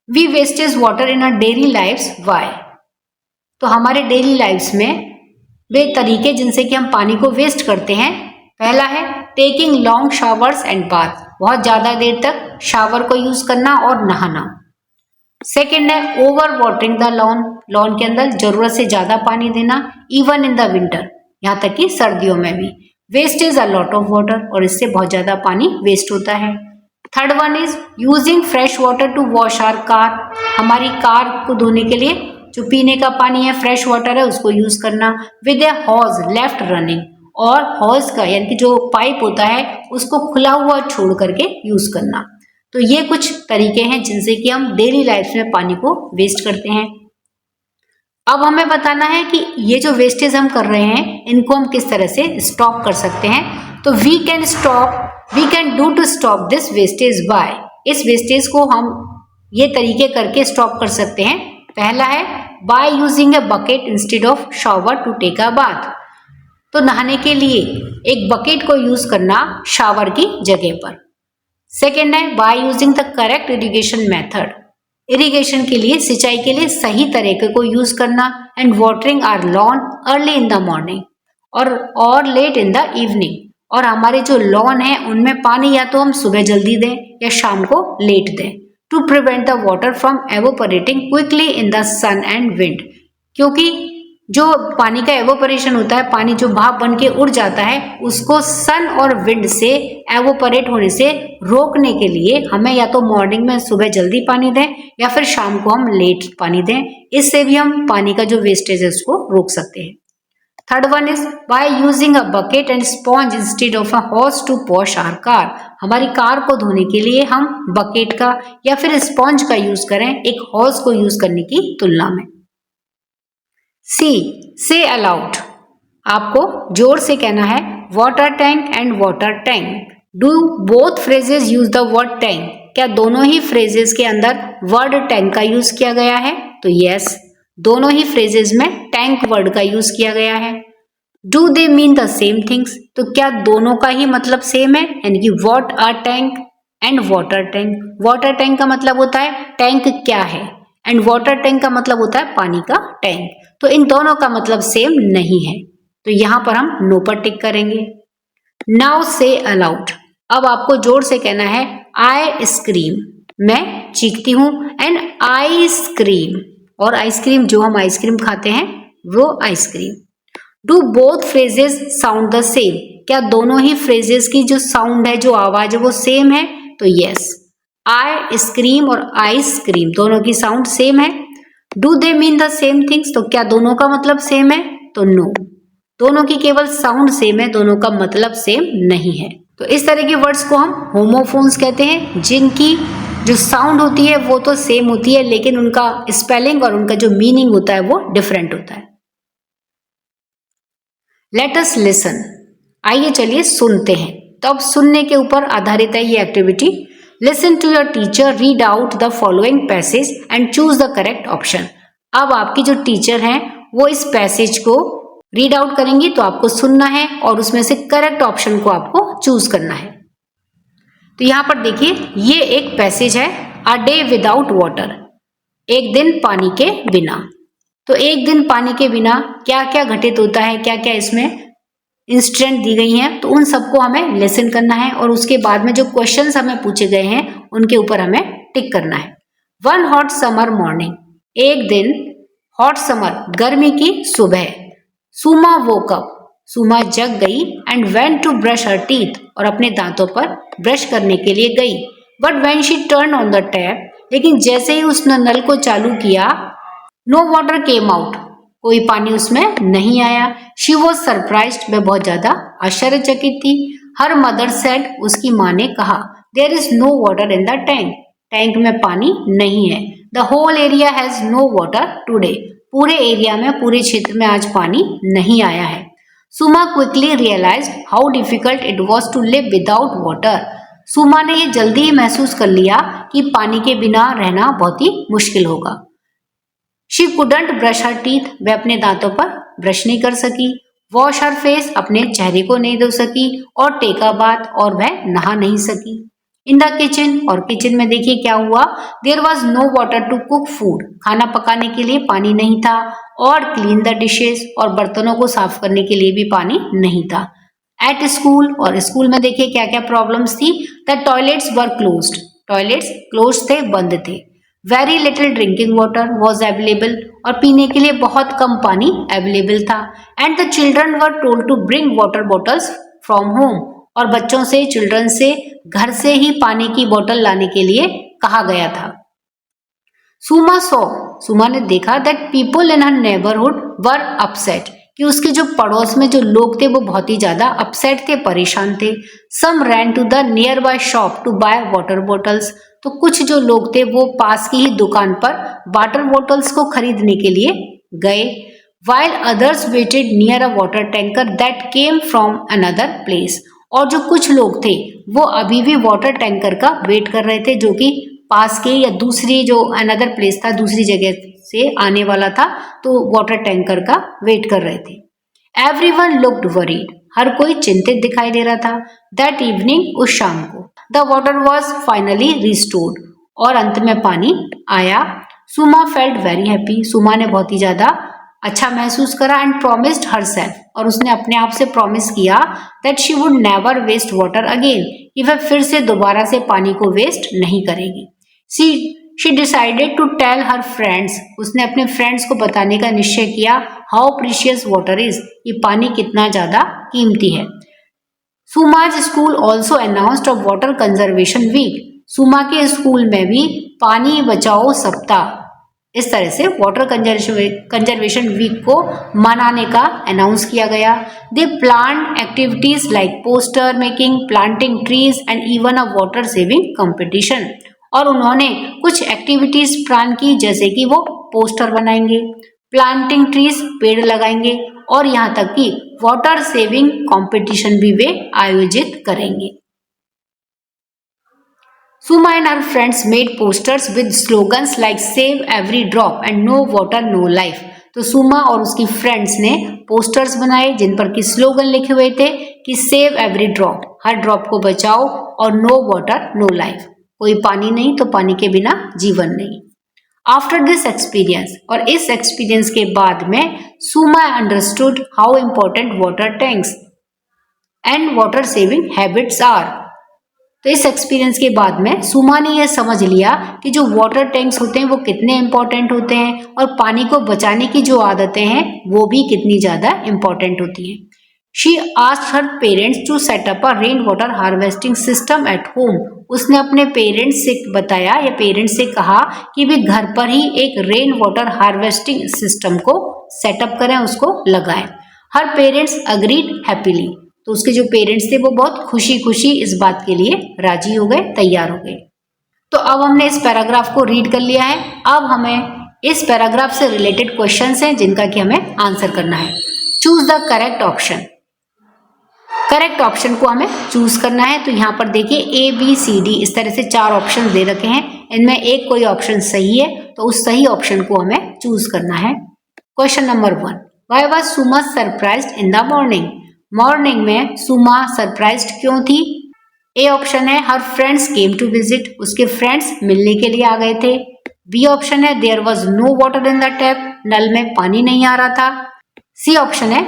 We wastage water in our daily lifes, why? तो हमारे डेली लाइफ्स में वे तरीके जिनसे कि हम पानी को वेस्ट करते हैं, पहला है taking long showers and bath, बहुत ज्यादा देर तक शावर को यूज करना और नहाना। सेकेंड है over watering the lawn, lawn के अंदर जरूरत से ज्यादा पानी देना, इवन इन द विंटर, यहाँ तक कि सर्दियों में भी। Wastage a lot of water, और इससे बहुत ज्यादा पानी वेस्ट होता है। Third one is using fresh water to wash our car, हमारी कार को धोने के लिए जो पीने का पानी है, फ्रेश वाटर है, उसको यूज करना। With a hose left running, और हॉज का यानी कि जो पाइप होता है उसको खुला हुआ छोड़ करके यूज करना। तो ये कुछ तरीके हैं जिनसे कि हम डेली लाइफ में पानी को वेस्ट करते हैं। अब हमें बताना है कि ये जो वेस्टेज हम कर रहे हैं इनको हम किस तरह से स्टॉप कर सकते हैं। तो we can do to stop this wastage by, इस वेस्टेज को हम ये तरीके करके स्टॉप कर सकते हैं। पहला है by using a bucket instead of shower to take a bath, तो नहाने के लिए एक बकेट को यूज करना शावर की जगह पर। सेकेंड है by using the correct irrigation method, irrigation के लिए, सिंचाई के लिए सही तरीके को यूज करना। And watering our lawn early in the morning और लेट इन द इवनिंग, और हमारे जो लॉन है उनमें पानी या तो हम सुबह जल्दी दें या शाम को लेट दें। To prevent the water from evaporating quickly in the sun and wind, क्योंकि जो पानी का एवोपरेशन होता है, पानी जो भाप बन के उड़ जाता है, उसको सन और विंड से एवोपरेट होने से रोकने के लिए हमें या तो मॉर्निंग में सुबह जल्दी पानी दें या फिर शाम को हम लेट पानी दें। इससे भी हम पानी का जो वेस्टेज है उसको रोक सकते हैं। Third one is by using a bucket and sponge instead of a hose to wash our car, हमारी कार को धोने के लिए हम बकेट का या फिर स्पॉन्ज का यूज करें एक हॉज को यूज करने की तुलना में। सी, से अलाउड, आपको जोर से कहना है water tank and water tank. Do both phrases use the word tank, क्या दोनों ही फ्रेजेस के अंदर वर्ड टैंक का यूज किया गया है? तो यस, दोनों ही फ्रेजेस में टैंक वर्ड का यूज किया गया है। Do they mean the same things, तो क्या दोनों का ही मतलब सेम है? यानी कि what are tank and water tank. Water tank का मतलब होता है टैंक क्या है, एंड वाटर टैंक का मतलब होता है पानी का टैंक। तो इन दोनों का मतलब सेम नहीं है, तो यहां पर हम नो पर टिक करेंगे। नाउ से अलाउड, अब आपको जोर से कहना है आई स्क्रीम, मैं चीखती हूं, एंड आइसक्रीम, और आइसक्रीम जो हम आइसक्रीम खाते हैं वो ice cream. Do both phrases sound the same, क्या दोनों ही फ्रेजेस की जो साउंड है, जो आवाज है वो सेम है? तो यस, आई स्क्रीम और आइसक्रीम दोनों की साउंड सेम है। Do they mean the same things, तो क्या दोनों का मतलब सेम है? तो नो, दोनों की केवल साउंड सेम है, दोनों का मतलब सेम नहीं है। तो इस तरह के वर्ड्स को हम होमोफोन्स कहते हैं, जिनकी जो साउंड होती है वो तो सेम होती है, लेकिन उनका स्पेलिंग और उनका जो मीनिंग होता है वो डिफरेंट होता है। लेट अस लिसन, आइए चलिए सुनते हैं। तो अब सुनने के ऊपर आधारित है ये activity. Listen to your teacher read out the following passage and choose the correct option. अब आपकी जो टीचर हैं वो इस पैसेज को रीड आउट करेंगी, तो आपको सुनना है और उसमें से करेक्ट ऑप्शन को आपको चूज करना है। तो यहां पर देखिए, ये एक पैसेज है, अ डे विदाउट वाटर, एक दिन पानी के बिना। तो एक दिन पानी के बिना क्या क्या घटित होता है, क्या क्या इसमें इंस्टेंट दी गई हैं, तो उन सबको हमें लेसन करना है, और उसके बाद में जो क्वेश्चंस हमें पूछे गए हैं उनके ऊपर हमें टिक करना है। वन हॉट समर मॉर्निंग, एक दिन हॉट समर गर्मी की सुबह, सुमा वोक अप, सुमा जग गई, and went to brush her teeth, और अपने दांतों पर ब्रश करने के लिए गई। But when she turn on the tap, लेकिन जैसे ही उसने नल को चालू किया, नो वाटर केम आउट, कोई पानी उसमें नहीं आया। शी वॉज सरप्राइज्ड, वह बहुत ज्यादा आश्चर्यचकित थी। हर मदर सेड, उसकी माँ ने कहा, there is no water in the tank, tank में पानी नहीं है। The whole area has no water today, पूरे एरिया में, पूरे क्षेत्र में आज पानी नहीं आया है। Suma quickly realise how difficult it was to live without water, Suma ने ये जल्दी ही महसूस कर लिया कि पानी के बिना रहना बहुत ही मुश्किल होगा। She couldn't brush her teeth, वह अपने दांतों पर ब्रश नहीं कर सकी। वॉश हर फेस, अपने चेहरे को नहीं धो सकी। और टेक अ बाथ, और वह नहा नहीं सकी। इन द किचन, और किचन में देखिए क्या हुआ, there was no water to cook food, खाना पकाने के लिए पानी नहीं था। और क्लीन द डिशेस, और बर्तनों को साफ करने के लिए भी पानी नहीं था। एट स्कूल, और स्कूल में देखिए क्या क्या प्रॉब्लम्स थी। The toilets were closed, toilets close थे, बंद थे। Very little drinking water was available, और पीने के लिए बहुत कम पानी अवेलेबल था। And the children were told to bring water bottles from home, और बच्चों से, चिल्ड्रन से घर से ही पानी की बोतल लाने के लिए कहा गया था। सुमा सो, सुमा ने देखा that people in her neighbourhood were upset, कि उसके जो पड़ोस में जो लोग थे वो बहुत ही ज्यादा अपसेट थे, परेशान थे। Some ran to the nearby shop to buy water bottles, तो कुछ जो लोग थे वो पास की ही दुकान पर वाटर बॉटल्स को खरीदने के लिए गए। While others waited near a water tanker that came from another place, और जो कुछ लोग थे वो अभी भी वाटर टैंकर का वेट कर रहे थे, जो कि पास के या दूसरी जो अनदर प्लेस था, दूसरी जगह से आने वाला था, तो वाटर टैंकर का वेट कर रहे थे। एवरीवन लुक्ड वरीड, हर कोई चिंतित दिखाई दे रहा था। दैट इवनिंग, उस शाम को, the water was finally restored, और अंत में पानी आया। सुमा फेल्ट वेरी हैप्पी, सुमा ने बहुत ही ज्यादा अच्छा महसूस करा। एंड प्रोमिस्ड हरसेल्फ, और उसने अपने आप से प्रॉमिस किया that she would never waste water again, कि वह फिर से दोबारा से पानी को वेस्ट नहीं करेगी। She decided to tell her friends, उसने अपने फ्रेंड्स को बताने का निश्चय किया हाउ प्रीशियस वाटर इज, ये पानी कितना ज्यादा कीमती है। Suma's school also announced a water conservation week, Suma के स्कूल में भी पानी बचाओ सप्ताह, इस तरह से वाटर कंजर्वेशन वीक को मनाने का अनाउंस किया गया। दे plan activities like poster making, planting trees, and even a water saving competition, और उन्होंने कुछ एक्टिविटीज प्लान की, जैसे कि वो पोस्टर बनाएंगे, प्लांटिंग ट्रीज, पेड़ लगाएंगे, और यहाँ तक कि वाटर सेविंग कंपटीशन भी वे आयोजित करेंगे। Suma and her friends made posters with slogans like Save every drop and No water no life। तो सुमा और उसकी फ्रेंड्स ने पोस्टर्स बनाए जिन पर कि स्लोगन लिखे हुए थे कि सेव एवरी ड्रॉप, हर ड्रॉप को बचाओ, और नो वाटर नो लाइफ, कोई पानी नहीं तो पानी के बिना जीवन नहीं। आफ्टर दिस एक्सपीरियंस, और इस एक्सपीरियंस के बाद में Suma understood how important water tanks and water saving habits are. तो इस एक्सपीरियंस के बाद में सुमा ने यह समझ लिया कि जो वाटर टैंक्स होते हैं वो कितने इम्पोर्टेंट होते हैं, और पानी को बचाने की जो आदतें हैं वो भी कितनी ज़्यादा इम्पोर्टेंट होती हैं। She asked her parents to set up a rain water harvesting system at home. उसने अपने पेरेंट्स से बताया या पेरेंट्स से कहा कि वे घर पर ही एक रेन वाटर हार्वेस्टिंग सिस्टम को सेटअप करें, उसको लगाएं। हर पेरेंट्स अग्रीड हैप्पीली। तो उसके जो पेरेंट्स थे वो बहुत खुशी खुशी इस बात के लिए राजी हो गए, तैयार हो गए। तो अब हमने इस पैराग्राफ को रीड कर लिया है। अब हमें इस पैराग्राफ से रिलेटेड क्वेश्चंस हैं जिनका कि हमें आंसर करना है। Choose the correct option. Correct option को हमें चूज करना है। तो यहाँ पर देखिए ए बी सी डी इस तरह से 4 ऑप्शन दे रखे हैं, इनमें एक कोई ऑप्शन सही है तो उस सही ऑप्शन को हमें चूज करना है। Question number 1, why was Suma surprised in the morning. Morning में सुमा सरप्राइज्ड क्यों थी? ए ऑप्शन है her friends came to visit, उसके फ्रेंड्स मिलने के लिए आ गए थे। बी ऑप्शन है there was no water in the tap, नल में पानी नहीं आ रहा था। सी ऑप्शन है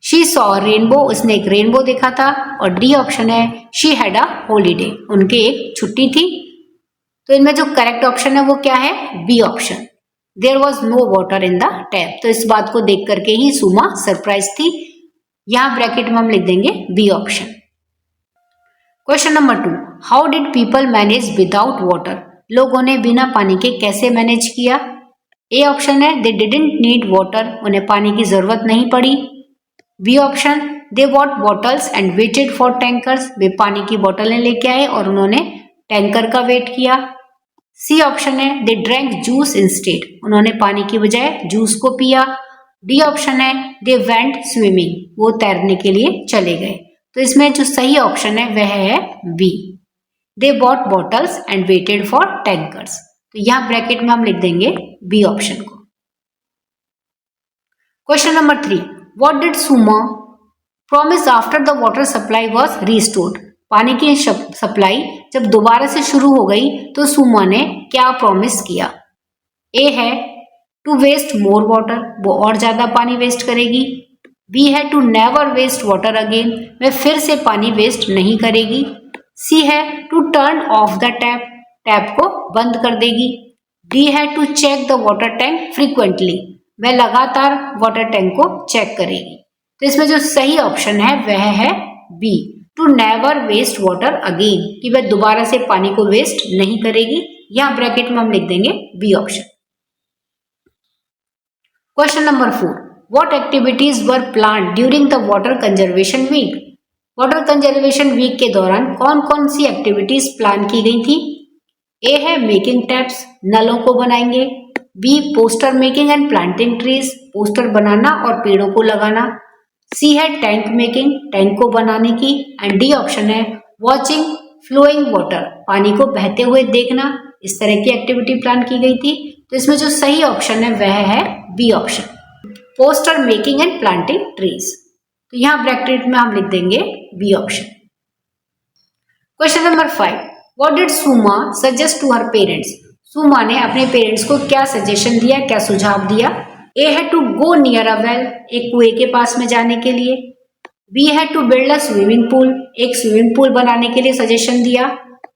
शी सॉ रेनबो, उसने एक रेनबो देखा था। और डी ऑप्शन है शी हैड अ हॉलीडे, उनके एक छुट्टी थी। तो इनमें जो करेक्ट ऑप्शन है वो क्या है? B option, there was no water in the tap. तो इस बात को देख करके ही सुमा सरप्राइज थी। यहां ब्रैकेट में हम लिख देंगे B option. Question number 2, how did people manage without water. लोगों ने बिना पानी के कैसे मैनेज किया? ए ऑप्शन है दे डिडंट नीड वाटर, उन्हें पानी की जरूरत नहीं पड़ी। B option they bought bottles and waited for tankers, वे पानी की बोतलें लेके आए और उन्होंने टैंकर का वेट किया। सी ऑप्शन है दे ड्रैंक जूस इंस्टेड, उन्होंने पानी की बजाय जूस को पिया। डी ऑप्शन है दे वेंट स्विमिंग, वो तैरने के लिए चले गए। तो इसमें जो सही ऑप्शन है वह है B, they bought bottles and waited for tankers. तो यहां ब्रैकेट में हम लिख देंगे बी ऑप्शन को। Question number 3, what did Suma promise after the water supply was restored. पानी की सप्लाई जब दोबारा से शुरू हो गई तो सुमा ने क्या प्रॉमिस किया? ए है टू वेस्ट मोर वाटर, वो और ज्यादा पानी वेस्ट करेगी। बी है to never waste water again, वह फिर से पानी वेस्ट नहीं करेगी। सी है to turn off the tap, tap को बंद कर देगी। डी है to check the water tank frequently, वह लगातार वाटर टैंक को चेक करेगी। तो इसमें जो सही ऑप्शन है वह है B, to never waste water again, कि वह दोबारा से पानी को वेस्ट नहीं करेगी। यहां ब्रैकेट में हम लिख देंगे B option. Question number 4, what activities were planned during the water conservation week. Water conservation week के दौरान कौन कौन सी एक्टिविटीज प्लान की गई थी? ए है मेकिंग टैप्स, नलों को बनाएंगे। B poster making and planting trees, poster बनाना और पेड़ों को लगाना। सी है टैंक मेकिंग, टैंक को बनाने की। एंड डी ऑप्शन है वॉचिंग फ्लोइंग वाटर, पानी को बहते हुए देखना। इस तरह की एक्टिविटी प्लान की गई थी। तो इसमें जो सही ऑप्शन है वह है B option, poster making and planting trees. तो यहां ब्रैकेट में हम लिख देंगे B option. Question number 5, what did Suma suggest to her parents. Suma ने अपने पेरेंट्स को क्या सजेशन दिया, क्या सुझाव दिया? ए है to go near a well, एक कुएं के पास में जाने के लिए। बी है to build a swimming pool, एक स्विमिंग पूल बनाने के लिए सजेशन दिया।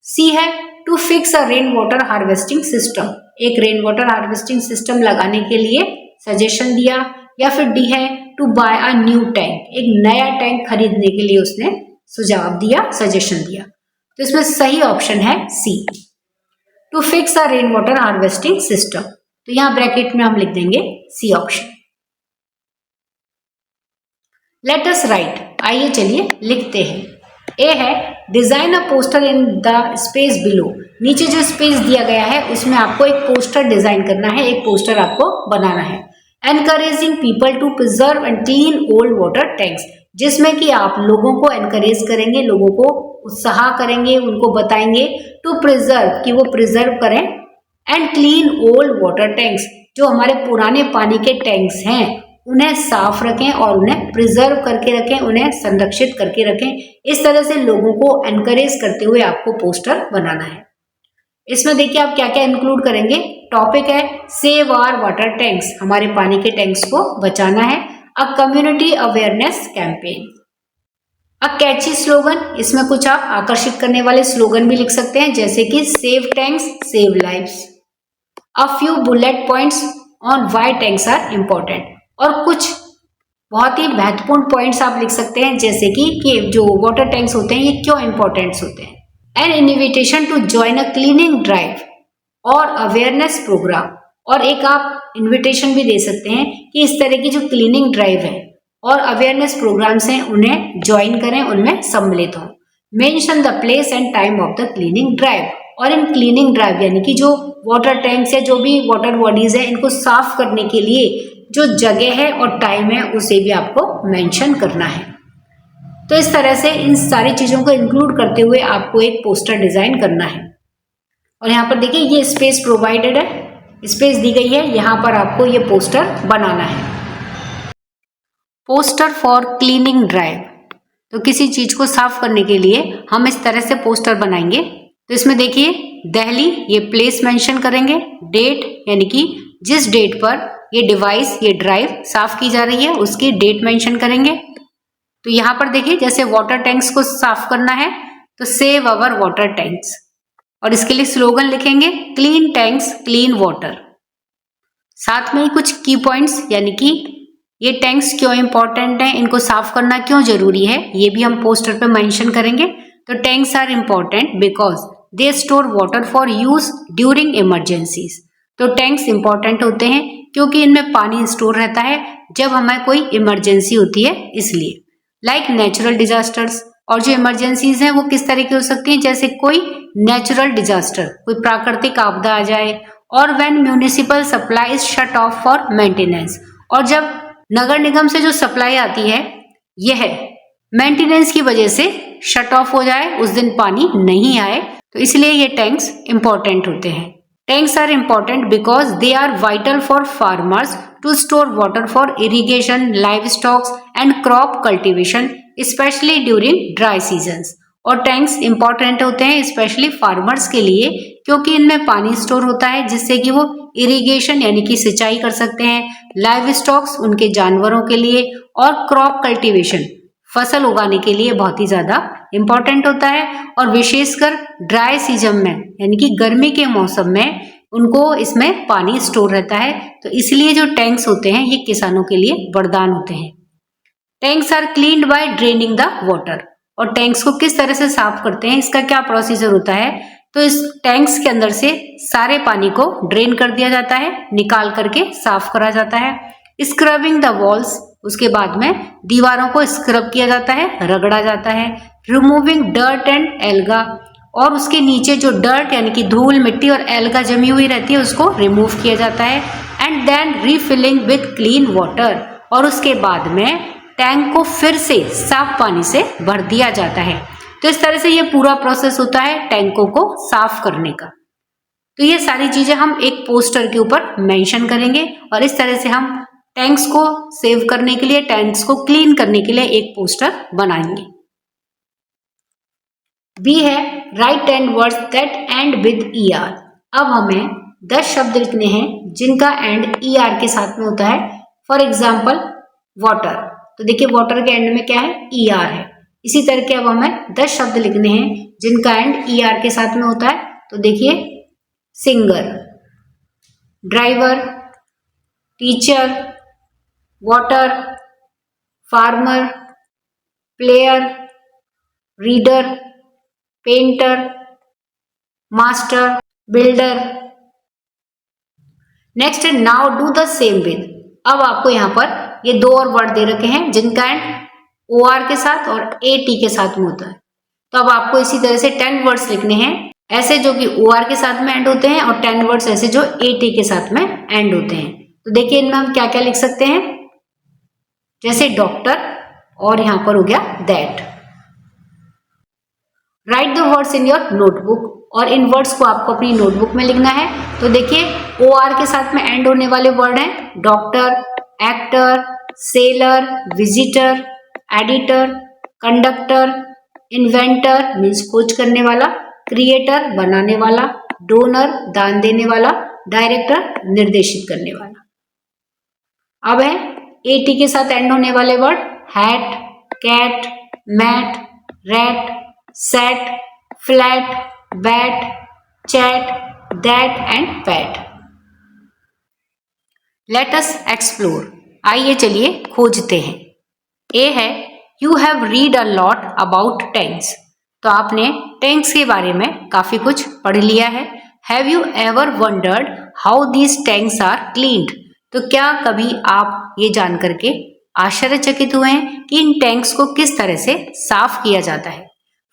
सी है to fix a rain water harvesting system, एक रेन वाटर हार्वेस्टिंग सिस्टम लगाने के लिए सजेशन दिया। या फिर डी है to buy a new tank, एक नया टैंक खरीदने के लिए उसने सुझाव दिया, सजेशन दिया। तो इसमें सही ऑप्शन है C, to fix a rain water harvesting system. तो यहां ब्रैकेट में हम लिख देंगे C option. Let us write, आइए चलिए लिखते हैं। ए है design a poster in the space below, नीचे जो स्पेस दिया गया है उसमें आपको एक पोस्टर डिजाइन करना है, एक पोस्टर आपको बनाना है। Encouraging people to preserve and clean old water tanks, जिसमें कि आप लोगों को एनकरेज करेंगे, लोगों को उत्साह करेंगे, उनको बताएंगे टू प्रिजर्व कि वो प्रिजर्व करें and clean old water tanks, जो हमारे पुराने पानी के टैंक्स हैं उन्हें साफ रखें और उन्हें प्रिजर्व करके रखें, उन्हें संरक्षित करके रखें। इस तरह से लोगों को एनकरेज करते हुए आपको पोस्टर बनाना है। इसमें देखिए आप क्या क्या इंक्लूड करेंगे। टॉपिक है सेव आवर वाटर टैंक्स, हमारे पानी के टैंक्स को बचाना है। A community awareness campaign, a catchy slogan, इसमें कुछ आप आकर्षित करने वाले स्लोगन भी लिख सकते हैं जैसे कि save tanks save lives. A few bullet points on why tanks are important, और कुछ बहुत ही महत्वपूर्ण पॉइंट्स आप लिख सकते हैं जैसे कि जो वाटर टैंक्स होते हैं ये क्यों इंपॉर्टेंट्स होते हैं। An invitation to join a cleaning drive और अवेयरनेस प्रोग्राम, और एक आप इन्विटेशन भी दे सकते हैं कि इस तरह की जो क्लीनिंग ड्राइव है और अवेयरनेस प्रोग्राम्स हैं उन्हें ज्वाइन करें, उनमें सम्मिलित हों। Mention the place and time of the cleaning drive, और इन क्लीनिंग ड्राइव यानी कि जो वाटर टैंक्स है, जो भी वाटर बॉडीज है, इनको साफ करने के लिए जो जगह है और टाइम है उसे भी आपको मेंशन करना है। तो इस तरह से इन सारी चीज़ों को इंक्लूड करते हुए आपको एक पोस्टर डिज़ाइन करना है। और यहाँ पर देखिए ये स्पेस प्रोवाइडेड है, स्पेस दी गई है, यहाँ पर आपको ये पोस्टर बनाना है। पोस्टर फॉर क्लीनिंग ड्राइव, तो किसी चीज़ को साफ करने के लिए हम इस तरह से पोस्टर बनाएंगे। तो इसमें देखिए दिल्ली, ये प्लेस मेंशन करेंगे, डेट यानी कि जिस डेट पर ये डिवाइस, ये ड्राइव साफ की जा रही है उसकी डेट मेंशन करेंगे। तो यहाँ पर देखिए जैसे वाटर टैंक्स को साफ करना है तो सेव अवर वाटर टैंक्स, और इसके लिए स्लोगन लिखेंगे क्लीन टैंक्स क्लीन वाटर। साथ में ही कुछ की पॉइंट्स यानी कि ये टैंक्स क्यों इंपॉर्टेंट हैं, इनको साफ करना क्यों जरूरी है, ये भी हम पोस्टर पे मेंशन करेंगे। तो tanks are important because they store water for use during emergencies, तो टैंक्स इंपॉर्टेंट होते हैं क्योंकि इनमें पानी स्टोर रहता है जब हमें कोई इमरजेंसी होती है इसलिए। लाइक नेचुरल डिजास्टर्स, और जो इमरजेंसीज हैं वो किस तरह की हो सकती हैं, जैसे कोई नेचुरल डिजास्टर, कोई प्राकृतिक आपदा आ जाए, और when municipal supply is shut off for maintenance, और जब नगर निगम से जो सप्लाई आती है यह मेंटेनेंस की वजह से शट ऑफ हो जाए, उस दिन पानी नहीं आए, तो इसलिए ये टैंक्स इंपॉर्टेंट होते हैं। Tanks are important because they are vital for farmers to store water for irrigation, livestock and crop cultivation, especially during dry seasons. और टैंक्स इंपॉर्टेंट होते हैं स्पेशली फार्मर्स के लिए क्योंकि इनमें पानी स्टोर होता है जिससे कि वो इरिगेशन यानी कि सिंचाई कर सकते हैं, लाइव स्टॉक्स उनके जानवरों के लिए, और क्रॉप कल्टीवेशन फसल उगाने के लिए बहुत ही ज्यादा इंपॉर्टेंट होता है। और विशेषकर ड्राई सीजन में यानी कि गर्मी के मौसम में उनको इसमें पानी स्टोर रहता है, तो इसलिए जो टैंक्स होते हैं ये किसानों के लिए वरदान होते हैं। Tanks are cleaned by draining the water, और टैंक्स को किस तरह से साफ करते हैं, इसका क्या प्रोसीजर होता है, तो इस टैंक्स के अंदर से सारे पानी को ड्रेन कर दिया जाता है, निकाल करके साफ करा जाता है। स्क्रबिंग द वॉल्स, उसके बाद में दीवारों को स्क्रब किया जाता है, रगड़ा जाता है। रिमूविंग डर्ट एंड एल्गा, और उसके नीचे जो डर्ट यानी कि धूल मिट्टी और एल्गा जमी हुई रहती है उसको रिमूव किया जाता है। And then refilling with clean water, और उसके बाद में टैंक को फिर से साफ पानी से भर दिया जाता है। तो इस तरह से ये पूरा प्रोसेस होता है टैंकों को साफ करने का। तो ये सारी चीजें हम एक पोस्टर के ऊपर मेंशन करेंगे, और इस तरह से हम टैंक्स को सेव करने के लिए, टैंक्स को क्लीन करने के लिए एक पोस्टर बनाएंगे। बी है right 10 words that and with ER। अब हमें 10 शब्द लिखने हैं जिनका एंड ER के साथ में होता है। फॉर एग्जाम्पल वाटर, तो देखिए वाटर के एंड में क्या है, ER है। इसी तरह के अब हमें 10 शब्द लिखने हैं जिनका एंड ER के साथ में होता है। तो देखिए singer, driver, teacher, water, farmer, player, reader, painter, master, builder. Next है now do the same with. अब आपको यहाँ पर ये दो और वर्ड दे रखे हैं जिनका एंड OR के साथ और AT के साथ में होता है। तो अब आपको इसी तरह से 10 वर्ड्स लिखने हैं ऐसे जो कि OR के साथ में एंड होते हैं, और 10 वर्ड्स ऐसे जो AT के साथ में एंड होते हैं। तो देखिए इनमें हम क्या क्या लिख सकते हैं, जैसे डॉक्टर और यहां पर हो गया that. Right the words in your notebook, और इन वर्ड्स को आपको अपनी नोटबुक में लिखना है। तो देखिए OR के साथ में एंड होने वाले वर्ड हैं doctor, actor, seller, visitor, editor, conductor, inventor means खोज करने वाला, क्रिएटर बनाने वाला, डोनर दान देने वाला, डायरेक्टर निर्देशित करने वाला। अब है AT के साथ एंड होने वाले word hat, cat, mat, rat, set, flat, bat, chat, that and pat. Let us explore, आइए चलिए खोजते हैं। ए है you have read a lot about tanks, तो आपने टैंक्स के बारे में काफी कुछ पढ़ लिया है। Have you ever wondered how these tanks are cleaned, तो क्या कभी आप ये जान करके आश्चर्यचकित हुए हैं कि इन टैंक्स को किस तरह से साफ किया जाता है।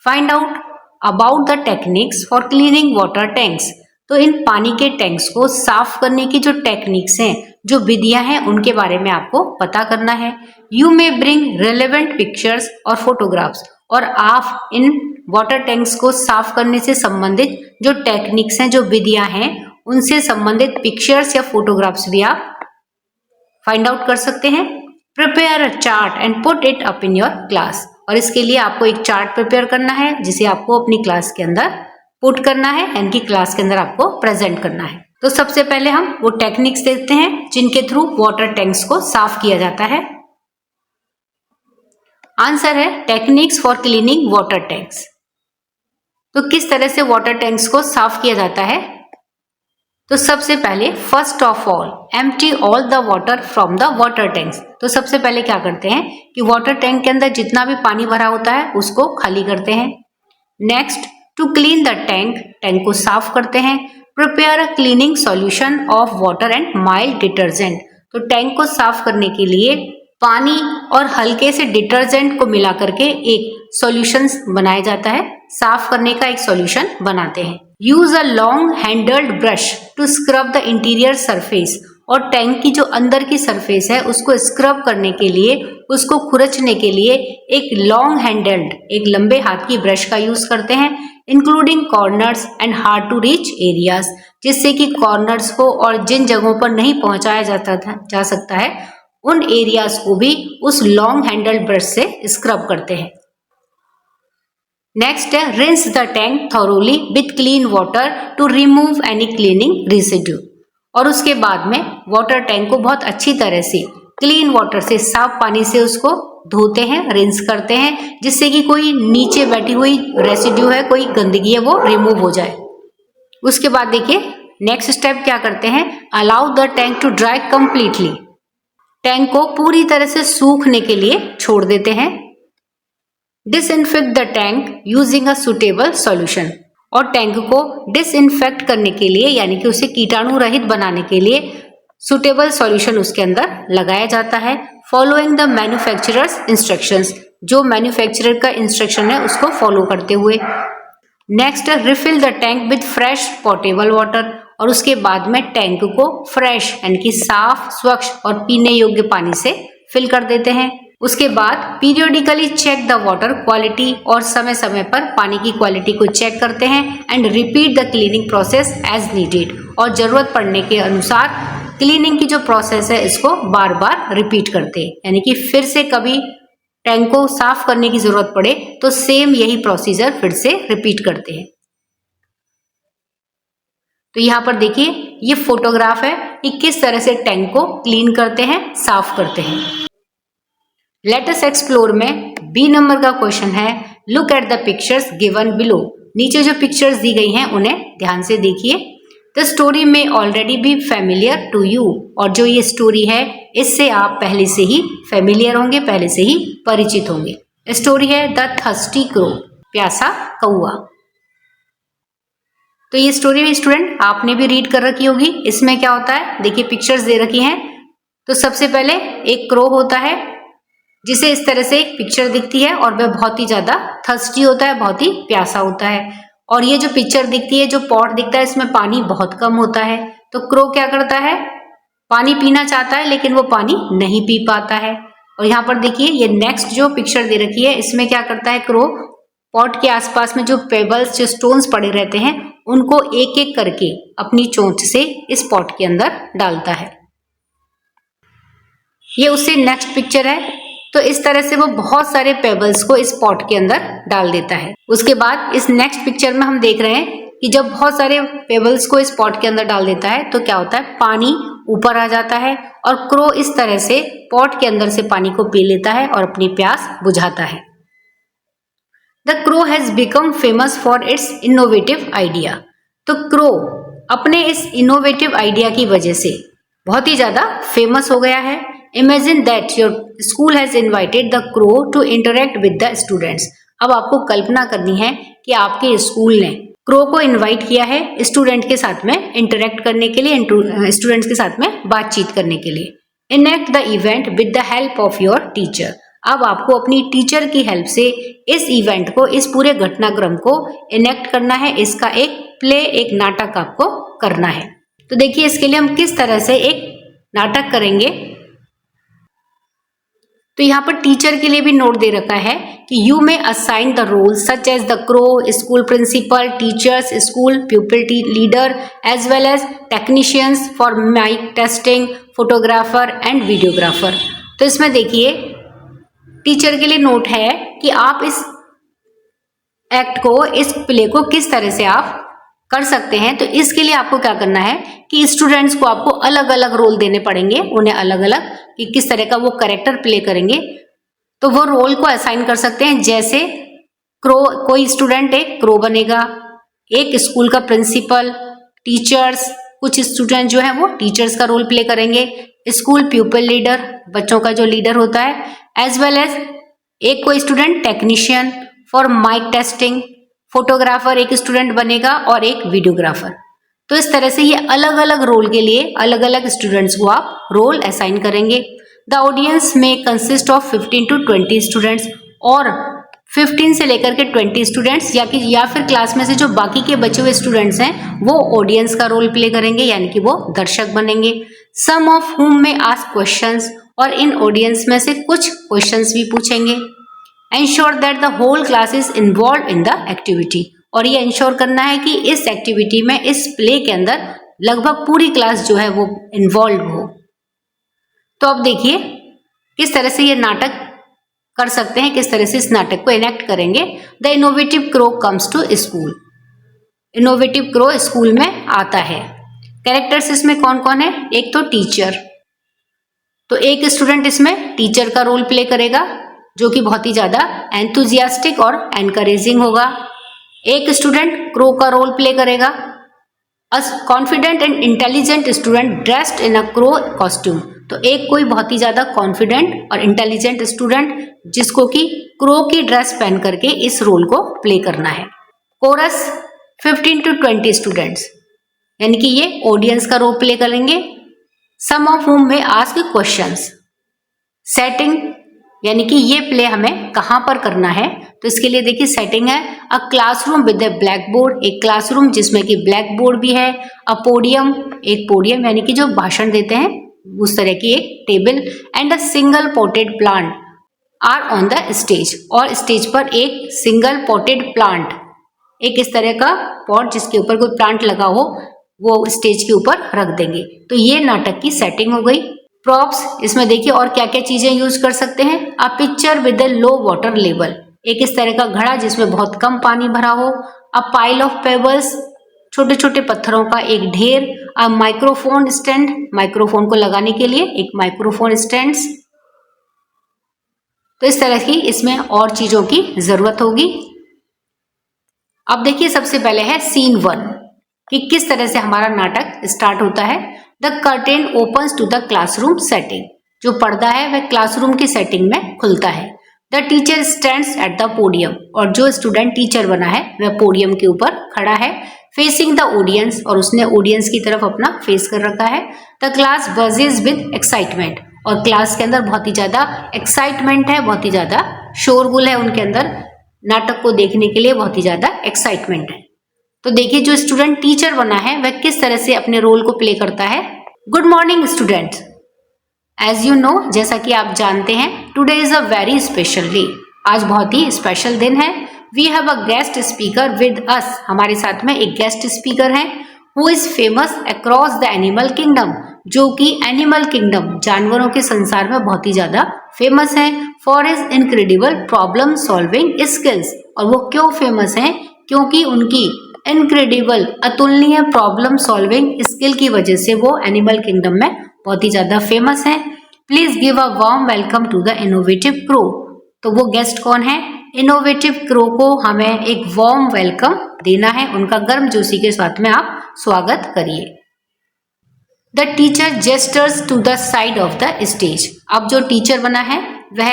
Find out about the techniques for cleaning water tanks, तो इन पानी के टैंक्स को साफ करने की जो टेक्निक्स हैं, जो विधियां हैं, उनके बारे में आपको पता करना है। You may bring relevant pictures और फोटोग्राफ्स, और आप इन वाटर टैंक्स को साफ करने से संबंधित जो टेक्निक्स हैं, जो विधियां हैं, उनसे संबंधित पिक्चर्स या फोटोग्राफ्स भी आप फाइंड आउट कर सकते हैं। Prepare a chart and put it up in your class, और इसके लिए आपको एक चार्ट प्रिपेयर करना है जिसे आपको अपनी क्लास के अंदर पुट करना है, यानी कि क्लास के अंदर आपको प्रेजेंट करना है। तो सबसे पहले हम वो टेक्निक्स देखते हैं जिनके थ्रू वाटर टैंक्स को साफ किया जाता है। आंसर है techniques for cleaning water tanks. तो किस तरह से वाटर टैंक्स को साफ किया जाता है, तो सबसे पहले first of all empty all the water from the water tanks, तो सबसे पहले क्या करते हैं कि वाटर टैंक के अंदर जितना भी पानी भरा होता है उसको खाली करते हैं। Next to clean the tank, tank को साफ करते हैं। Prepare a cleaning solution of water and mild detergent, तो टैंक को साफ करने के लिए पानी और हल्के से डिटर्जेंट को मिला करके एक सॉल्यूशन बनाया जाता है, साफ करने का एक सॉल्यूशन बनाते हैं। Use a long handled brush to scrub the interior surface, और टैंक की जो अंदर की सरफेस है उसको स्क्रब करने के लिए, उसको खुरचने के लिए एक लॉन्ग हैंडल्ड, एक लंबे हाथ की ब्रश का यूज करते हैं। Including corners and hard to reach areas, जिससे कि कॉर्नर्स को और जिन जगहों पर नहीं पहुंचाया जा सकता है उन एरियाज को भी उस लॉन्ग हैंडल्ड ब्रश से स्क्रब करते हैं। नेक्स्ट है rinse the tank thoroughly with clean water to remove any cleaning residue, और उसके बाद में वाटर टैंक को बहुत अच्छी तरह से क्लीन वाटर से, साफ पानी से उसको धोते हैं, रिंस करते हैं, जिससे कि कोई नीचे बैठी हुई रेसिड्यू है, कोई गंदगी है, वो रिमूव हो जाए। उसके बाद देखिए नेक्स्ट स्टेप क्या करते हैं, allow the tank to dry completely, tank को पूरी तरह से सूखने के लिए छोड़ देते हैं। Disinfect the tank using a suitable solution, और टैंक को डिसइंफेक्ट करने के लिए, यानी कि उसे कीटाणु रहित बनाने के लिए सुटेबल सॉल्यूशन उसके अंदर लगाया जाता है। फॉलोइंग द मैन्युफैक्चरर्स इंस्ट्रक्शंस, जो मैन्युफैक्चरर का इंस्ट्रक्शन है उसको फॉलो करते हुए। Next refill the tank with fresh portable water, और उसके बाद में टैंक को फ्रेश यानी कि साफ, स्वच्छ और पीने योग्य पानी से फिल कर देते हैं। उसके बाद periodically check the water quality, और समय समय पर पानी की क्वालिटी को चेक करते हैं। And repeat the cleaning process as needed, और जरूरत पड़ने के अनुसार क्लीनिंग की जो प्रोसेस है इसको बार बार रिपीट करते हैं, यानी कि फिर से कभी टैंक को साफ करने की जरूरत पड़े तो सेम यही प्रोसीजर फिर से रिपीट करते हैं। तो यहाँ पर देखिए ये फोटोग्राफ है कि किस तरह से टैंक को क्लीन करते हैं, साफ करते हैं। लेट अस एक्सप्लोर में बी नंबर का क्वेश्चन है, look at the pictures given below, नीचे जो पिक्चर्स दी गई हैं उन्हें ध्यान से देखिए। The story may already be familiar to you, और जो ये स्टोरी है इससे आप पहले से ही फेमिलियर होंगे, पहले से ही परिचित होंगे। स्टोरी है द थर्स्टी क्रो, प्यासा कौआ। तो ये स्टोरी भी स्टूडेंट आपने भी रीड कर रखी होगी। इसमें क्या होता है, देखिए पिक्चर्स दे रखी हैं। तो सबसे पहले एक क्रो होता है जिसे इस तरह से एक पिक्चर दिखती है, और वह बहुत ही ज्यादा थर्स्टी होता है, बहुत ही प्यासा होता है। और ये जो पिक्चर दिखती है, जो पॉट दिखता है, इसमें पानी बहुत कम होता है। तो क्रो क्या करता है, पानी पीना चाहता है लेकिन वो पानी नहीं पी पाता है। और यहाँ पर देखिए ये नेक्स्ट जो पिक्चर दे रखी है, इसमें क्या करता है क्रो, पॉट के आसपास में जो पेबल्स, जो स्टोन्स पड़े रहते हैं, उनको एक एक करके अपनी चोंच से इस पॉट के अंदर डालता है। ये उससे नेक्स्ट पिक्चर है। तो इस तरह से वो बहुत सारे पेबल्स को इस पॉट के अंदर डाल देता है। उसके बाद इस नेक्स्ट पिक्चर में हम देख रहे हैं कि जब बहुत सारे पेबल्स को इस पॉट के अंदर डाल देता है तो क्या होता है, पानी ऊपर आ जाता है और क्रो इस तरह से पॉट के अंदर से पानी को पी लेता है और अपनी प्यास बुझाता है। The crow has become famous for its innovative idea. तो क्रो अपने इस इनोवेटिव आइडिया की वजह से बहुत ही ज्यादा फेमस हो गया है। Imagine that your school has invited the crow to interact with the students. अब आपको कल्पना करनी है कि आपके स्कूल ने क्रो को इनवाइट किया है स्टूडेंट के साथ में इंटरेक्ट करने के लिए, स्टूडेंट्स के साथ में बातचीत करने के लिए। Enact the event with the help of your teacher. अब आपको अपनी टीचर की हेल्प से इस इवेंट को, इस पूरे घटनाक्रम को इनेक्ट करना है। इसका एक प्ले, एक नाटक आपको करना है। तो देखिए इसके लिए हम किस तरह से एक नाटक करेंगे। तो यहाँ पर टीचर के लिए भी नोट दे रखा है कि you may assign the role such as the crow, school principal, teachers, school pupil leader as well as technicians for mic testing, photographer and videographer. तो इसमें देखिए टीचर के लिए नोट है कि आप इस एक्ट को, इस प्ले को किस तरह से आप कर सकते हैं। तो इसके लिए आपको क्या करना है कि स्टूडेंट्स को आपको अलग अलग रोल देने पड़ेंगे, उन्हें अलग अलग कि किस तरह का वो कैरेक्टर प्ले करेंगे। तो वो रोल को असाइन कर सकते हैं, जैसे क्रो, कोई स्टूडेंट एक क्रो बनेगा, एक स्कूल का प्रिंसिपल, टीचर्स, कुछ स्टूडेंट जो है वो टीचर्स का रोल प्ले करेंगे, स्कूल प्यूपिल लीडर, बच्चों का जो लीडर होता है, एज वेल एज एक कोई student technician for mic testing, photographer एक स्टूडेंट बनेगा और एक वीडियोग्राफर। तो इस तरह से ये अलग अलग रोल के लिए अलग अलग स्टूडेंट्स को आप रोल असाइन करेंगे। द ऑडियंस में कंसिस्ट ऑफ 15 to 20 स्टूडेंट्स, और 15 से लेकर के 20 स्टूडेंट्स या फिर क्लास में से जो बाकी के बचे हुए स्टूडेंट्स हैं वो ऑडियंस का रोल प्ले करेंगे, यानी कि वो दर्शक बनेंगे। सम ऑफ हुम में आस्क क्वेश्चंस, और इन ऑडियंस में से कुछ क्वेश्चंस भी पूछेंगे। Ensure that the whole class is involve in the activity, और ये इंश्योर करना है कि इस एक्टिविटी में, इस प्ले के अंदर लगभग पूरी क्लास जो है वो इन्वॉल्व हो। तो अब देखिए किस तरह से ये नाटक कर सकते हैं, किस तरह से इस नाटक को इनेक्ट करेंगे। The innovative crow comes to school. Innovative crow school में आता है। कैरेक्टर्स इसमें कौन कौन है? एक तो टीचर, तो एक स्टूडेंट इसमें टीचर का रोल प्ले करेगा जो कि बहुत ही ज्यादा एंथुजियास्टिक और एनकरेजिंग होगा। एक स्टूडेंट क्रो का रोल प्ले करेगा, a confident and intelligent student dressed in a crow costume. तो एक कोई बहुत ही ज्यादा कॉन्फिडेंट और इंटेलिजेंट स्टूडेंट जिसको कि क्रो की ड्रेस पहन करके इस रोल को प्ले करना है। कोरस 15 to 20 स्टूडेंट्स, यानी कि ये ऑडियंस का रोल प्ले करेंगे। सम ऑफ हुम में आस्क क्वेश्चंस। सेटिंग, यानी कि ये प्ले हमें कहाँ पर करना है, तो इसके लिए देखिए सेटिंग है a classroom with A black board, एक क्लासरूम जिसमें कि ब्लैक बोर्ड भी है। अ पोडियम, एक पोडियम यानी कि जो भाषण देते हैं उस तरह की एक table. And a single potted plant are on the stage, और स्टेज पर एक सिंगल पॉटेड प्लांट, एक इस तरह का पॉट जिसके ऊपर कोई प्लांट लगा हो वो स्टेज के ऊपर रख देंगे। तो ये नाटक की सेटिंग हो गई। प्रॉप्स, इसमें देखिए और क्या क्या चीजें यूज कर सकते हैं। A picture with A low water level, एक इस तरह का घड़ा जिसमें बहुत कम पानी भरा हो। अ पाइल ऑफ पेबल्स, छोटे छोटे पत्थरों का एक ढेर। अ माइक्रोफोन स्टैंड, माइक्रोफोन को लगाने के लिए एक माइक्रोफोन स्टैंड्स। तो इस तरह की इसमें और चीजों की जरूरत होगी। अब देखिए सबसे पहले है सीन 1 कि किस तरह से हमारा नाटक स्टार्ट होता है। The curtain opens to the classroom setting, जो पर्दा है वह क्लासरूम की सेटिंग में खुलता है। The teacher stands at the podium, और जो स्टूडेंट टीचर बना है वह पोडियम के ऊपर खड़ा है। फेसिंग द ऑडियंस, और उसने ऑडियंस की तरफ अपना फेस कर रखा है। द क्लास बजेज विद एक्साइटमेंट, और क्लास के अंदर बहुत ही ज्यादा एक्साइटमेंट है, बहुत ही ज्यादा शोरगुल है उनके अंदर, नाटक को देखने के लिए बहुत ही ज्यादा एक्साइटमेंट है। तो देखिए जो स्टूडेंट टीचर बना है वह किस तरह से अपने रोल को प्ले करता है। Good morning students. As you know, जैसा कि आप जानते हैं, today is a very special day. आज बहुत ही स्पेशल दिन है। We have a guest speaker with us. हमारे साथ में एक गेस्ट स्पीकर हैं who is famous across the animal kingdom, जो कि एनिमल किंगडम जानवरों के संसार में बहुत ही ज्यादा फेमस है for his incredible problem solving skills. और वो क्यों फेमस हैं? क्योंकि उनकी इनक्रेडिबल अतुलनीय प्रॉब्लम सॉल्विंग स्किल की वजह से वो एनिमल किंगडम में बहुत ही ज्यादा फेमस है। Please give a warm welcome to the innovative crow. तो वो गेस्ट कौन है? इनोवेटिव क्रो को हमें एक वार्म वेलकम देना है। उनका गर्म जोशी के साथ में आप स्वागत करिए। The teacher gestures to the side of the stage. अब जो टीचर बना है वह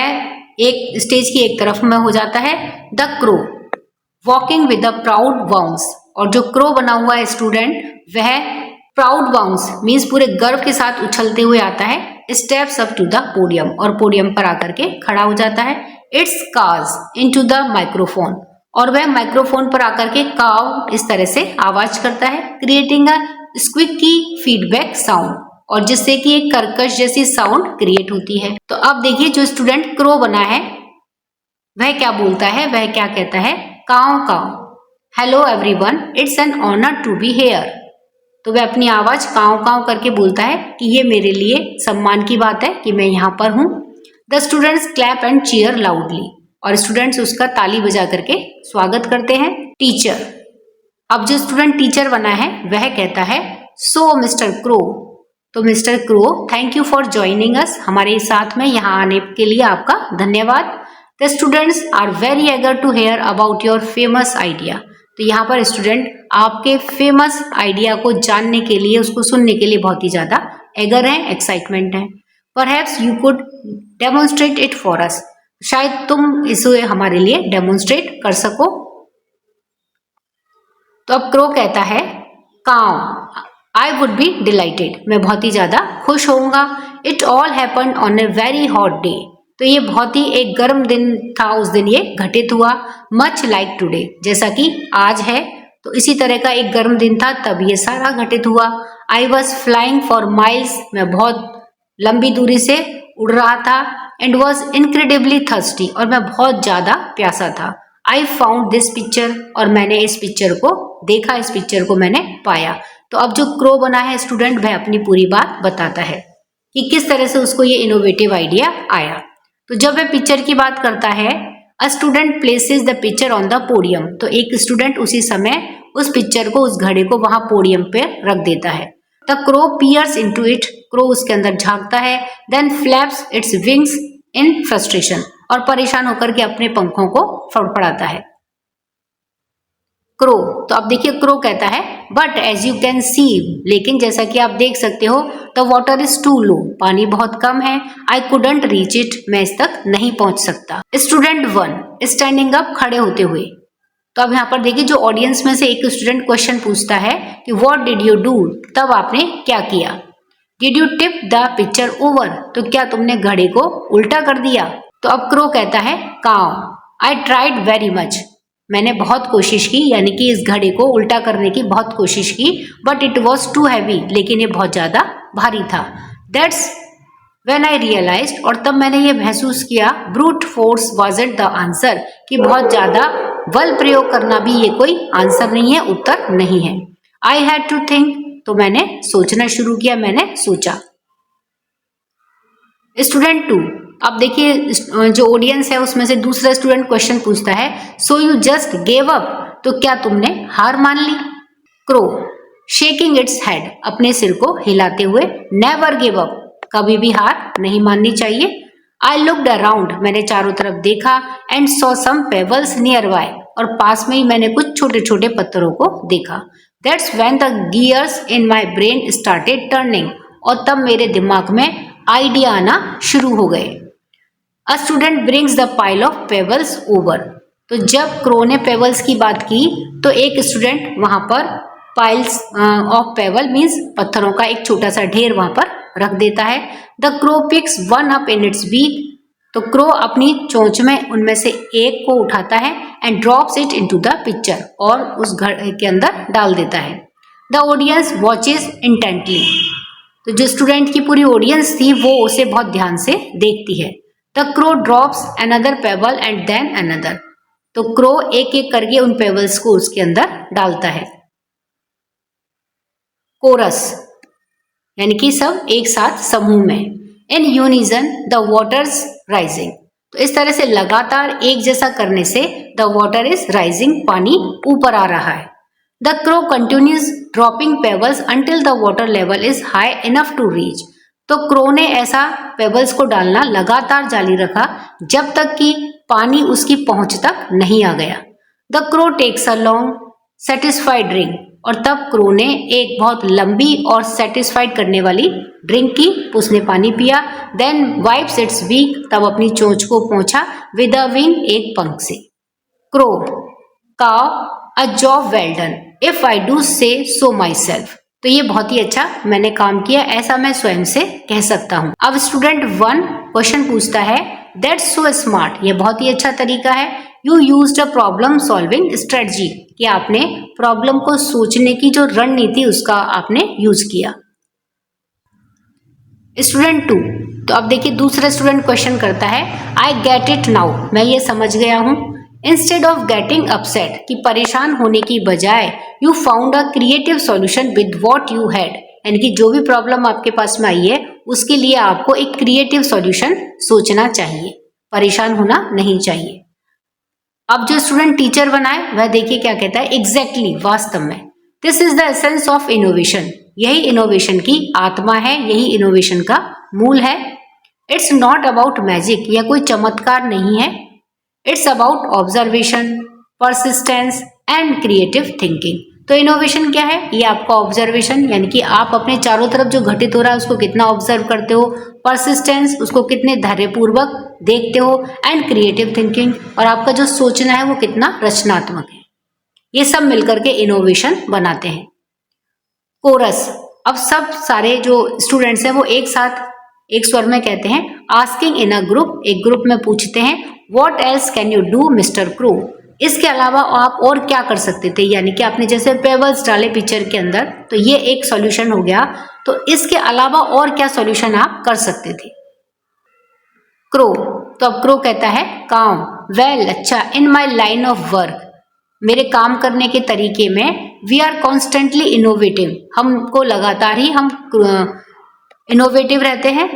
एक स्टेज की एक तरफ में हो जाता है। The crow walking with the proud bounce. और जो क्रो बना हुआ है स्टूडेंट, वह प्राउड बाउंस मीन्स पूरे गर्व के साथ उछलते हुए आता है। Steps up to the podium, और पोडियम पर आकर के खड़ा हो जाता है। It's caws into the microphone, और वह माइक्रोफोन पर आकर के काव इस तरह से आवाज करता है, क्रिएटिंग अ स्क्विकी फीडबैक साउंड, और जिससे कि एक कर्कश जैसी साउंड क्रिएट होती है। तो अब देखिए, जो स्टूडेंट क्रो बना है वह क्या बोलता है, वह क्या कहता है? Caw caw, hello everyone, it's an honour to be here. तो वह अपनी आवाज काव काव करके बोलता है कि ये मेरे लिए सम्मान की बात है कि मैं यहाँ पर हूँ। The students clap and cheer loudly, और स्टूडेंट्स उसका ताली बजा करके स्वागत करते हैं। टीचर, अब जो स्टूडेंट टीचर बना है वह कहता है, सो मिस्टर क्रो। तो mister crow, thank you for joining us. हमारे साथ में यहाँ आने के लिए आपका धन्यवाद। The students are very eager to hear about your famous idea. तो यहाँ पर स्टूडेंट आपके फेमस आइडिया को जानने के लिए, उसको सुनने के लिए बहुत ही ज्यादा एगर है, एक्साइटमेंट है। Perhaps you could demonstrate it for us. शायद तुम इसे हमारे लिए डेमोन्स्ट्रेट कर सको। तो अब क्रो कहता है, काव आई वुड बी डिलाइटेड। मैं बहुत ही ज्यादा खुश होऊंगा। It all happened on a very hot day. तो ये बहुत ही एक गर्म दिन था, उस दिन ये घटित हुआ। मच लाइक टुडे, जैसा कि आज है, तो इसी तरह का एक गर्म दिन था तब ये सारा घटित हुआ। I was flying for miles. मैं बहुत लंबी दूरी से उड़ रहा था। एंड वॉज इनक्रेडिबली थर्स्टी, और मैं बहुत ज्यादा प्यासा था। आई फाउंड दिस पिक्चर, और मैंने इस पिक्चर को देखा, इस पिक्चर को मैंने पाया। तो अब जो क्रो बना है स्टूडेंट, वह अपनी पूरी बात बताता है कि किस तरह से उसको ये इनोवेटिव आइडिया आया। तो जब वह पिक्चर की बात करता है, a student places the picture on the podium. तो एक स्टूडेंट उसी समय उस पिक्चर को, उस घड़े को वहां पोडियम पे रख देता है। The crow peers into it. Crow उसके अंदर झांकता है। Then flaps its wings in frustration, और परेशान होकर के अपने पंखों को फड़फड़ाता है। क्रो, तो अब देखिए क्रो कहता है, but as you can see, लेकिन जैसा कि आप देख सकते हो, the water is too low. पानी बहुत कम है। I couldn't reach it. मैं इस तक नहीं पहुंच सकता। स्टूडेंट 1 स्टैंडिंग अप, खड़े होते हुए। तो अब यहाँ पर देखिए, जो ऑडियंस में से एक स्टूडेंट क्वेश्चन पूछता है कि व्हाट डिड यू डू, तब आपने क्या किया? Did you tip the picture over. तो क्या तुमने घड़े को उल्टा कर दिया? तो अब क्रो कहता है, काव आई ट्राइड वेरी मच। मैंने बहुत कोशिश की, यानी कि इस घड़े को उल्टा करने की बहुत कोशिश की। But it was too heavy, लेकिन ये बहुत ज्यादा भारी था। दैट्स व्हेन आई रियलाइज्ड, और तब मैंने ये महसूस किया, brute force wasn't the answer, कि बहुत ज्यादा बल प्रयोग करना भी ये कोई आंसर नहीं है, उत्तर नहीं है। आई हैड टू थिंक, तो मैंने सोचना शुरू किया, मैंने सोचा। स्टूडेंट 2, अब देखिए जो ऑडियंस है उसमें से दूसरा स्टूडेंट क्वेश्चन पूछता है, so you just gave up. तो क्या तुमने हार मान ली? क्रो शेकिंग इट्स हेड, अपने सिर को हिलाते हुए, नेवर गिव अप, कभी भी हार नहीं माननी चाहिए। आई लुक्ड अराउंड, मैंने चारों तरफ देखा। And saw some pebbles nearby, और पास में ही मैंने कुछ छोटे छोटे पत्थरों को देखा। That's when the gears in my brain started turning, और तब मेरे दिमाग में आइडिया आना शुरू हो गए। A student brings the pile of pebbles over. तो जब क्रो ने पेबल्स की बात की, तो एक स्टूडेंट वहां पर पाइल्स ऑफ पेबल मीन्स पत्थरों का एक छोटा सा ढेर वहां पर रख देता है। The crow picks one up in its beak. तो क्रो अपनी चोंच में उनमें से एक को उठाता है। And drops it into the picture, और उस घर के अंदर डाल देता है। The audience watches intently. तो जो स्टूडेंट की पूरी ऑडियंस थी वो उसे बहुत ध्यान से देखती है। The crow drops another pebble and then another. तो क्रो एक एक करके उन पेबल्स को उसके अंदर डालता है। कोरस यानी कि सब एक साथ समूह में। इन यूनिजन द वाटर्स राइजिंग। तो इस तरह से लगातार एक जैसा करने से द वाटर इज राइजिंग, पानी ऊपर आ रहा है। The crow continues dropping pebbles until the water level is high enough to reach. तो क्रो ने ऐसा पेबल्स को डालना लगातार जारी रखा जब तक कि पानी उसकी पहुंच तक नहीं आ गया। The crow takes a long satisfied drink. और तब क्रो ने एक बहुत लंबी और सेटिस्फाइड करने वाली ड्रिंक की, उसने पानी पिया। देन वाइप्स इट्स बीक, तब अपनी चोंच को पोंछा विद अ विंग, एक पंख से। क्रो काव a job well done if I do से सो माई सेल्फ। तो ये बहुत ही अच्छा मैंने काम किया, ऐसा मैं स्वयं से कह सकता हूँ। अब स्टूडेंट 1 क्वेश्चन पूछता है, दैट्स सो स्मार्ट। ये बहुत ही अच्छा तरीका है। You used a problem solving strategy, कि आपने प्रॉब्लम को सोचने की जो रणनीति उसका आपने यूज किया। स्टूडेंट 2, तो अब देखिए दूसरा स्टूडेंट क्वेश्चन करता है, आई गेट इट नाउ। मैं ये समझ गया हूँ। इंस्टेड ऑफ गेटिंग अपसेट, कि परेशान होने की बजाय you found a creative solution with what you had. यानी कि जो भी प्रॉब्लम आपके पास में आई है उसके लिए आपको एक क्रिएटिव सॉल्यूशन सोचना चाहिए, परेशान होना नहीं चाहिए। अब जो स्टूडेंट टीचर बना है वह देखिए क्या कहता है, एग्जैक्टली, वास्तव में। This is the essence of innovation. यही इनोवेशन की आत्मा है, यही इनोवेशन का मूल है। इट्स नॉट अबाउट मैजिक, यह कोई चमत्कार नहीं है। It's about observation, persistence and creative thinking. तो इनोवेशन क्या है? ये आपका ऑब्जर्वेशन, यानी कि आप अपने चारों तरफ जो घटित हो रहा है उसको कितना ऑब्जर्व करते हो, परसिस्टेंस, उसको कितने धैर्यपूर्वक देखते हो, एंड क्रिएटिव थिंकिंग, और आपका जो सोचना है वो कितना रचनात्मक है। ये सब मिलकर के इनोवेशन बनाते हैं। कोरस, अब सब सारे जो स्टूडेंट्स हैं वो एक साथ एक स्वर में कहते हैं, आस्किंग इन अ ग्रुप, एक ग्रुप में पूछते हैं, what else can you do mister crow. इसके अलावा आप और क्या कर सकते थे, यानी कि आपने जैसे पेबल्स डाले पिक्चर के अंदर, तो ये एक सॉल्यूशन हो गया, तो इसके अलावा और क्या सॉल्यूशन आप कर सकते थे। क्रो, तो अब क्रो कहता है, काम, वेल, अच्छा, इन माई लाइन ऑफ वर्क, मेरे काम करने के तरीके में, वी आर कॉन्स्टेंटली इनोवेटिव, हमको लगातार ही हम इनोवेटिव रहते हैं।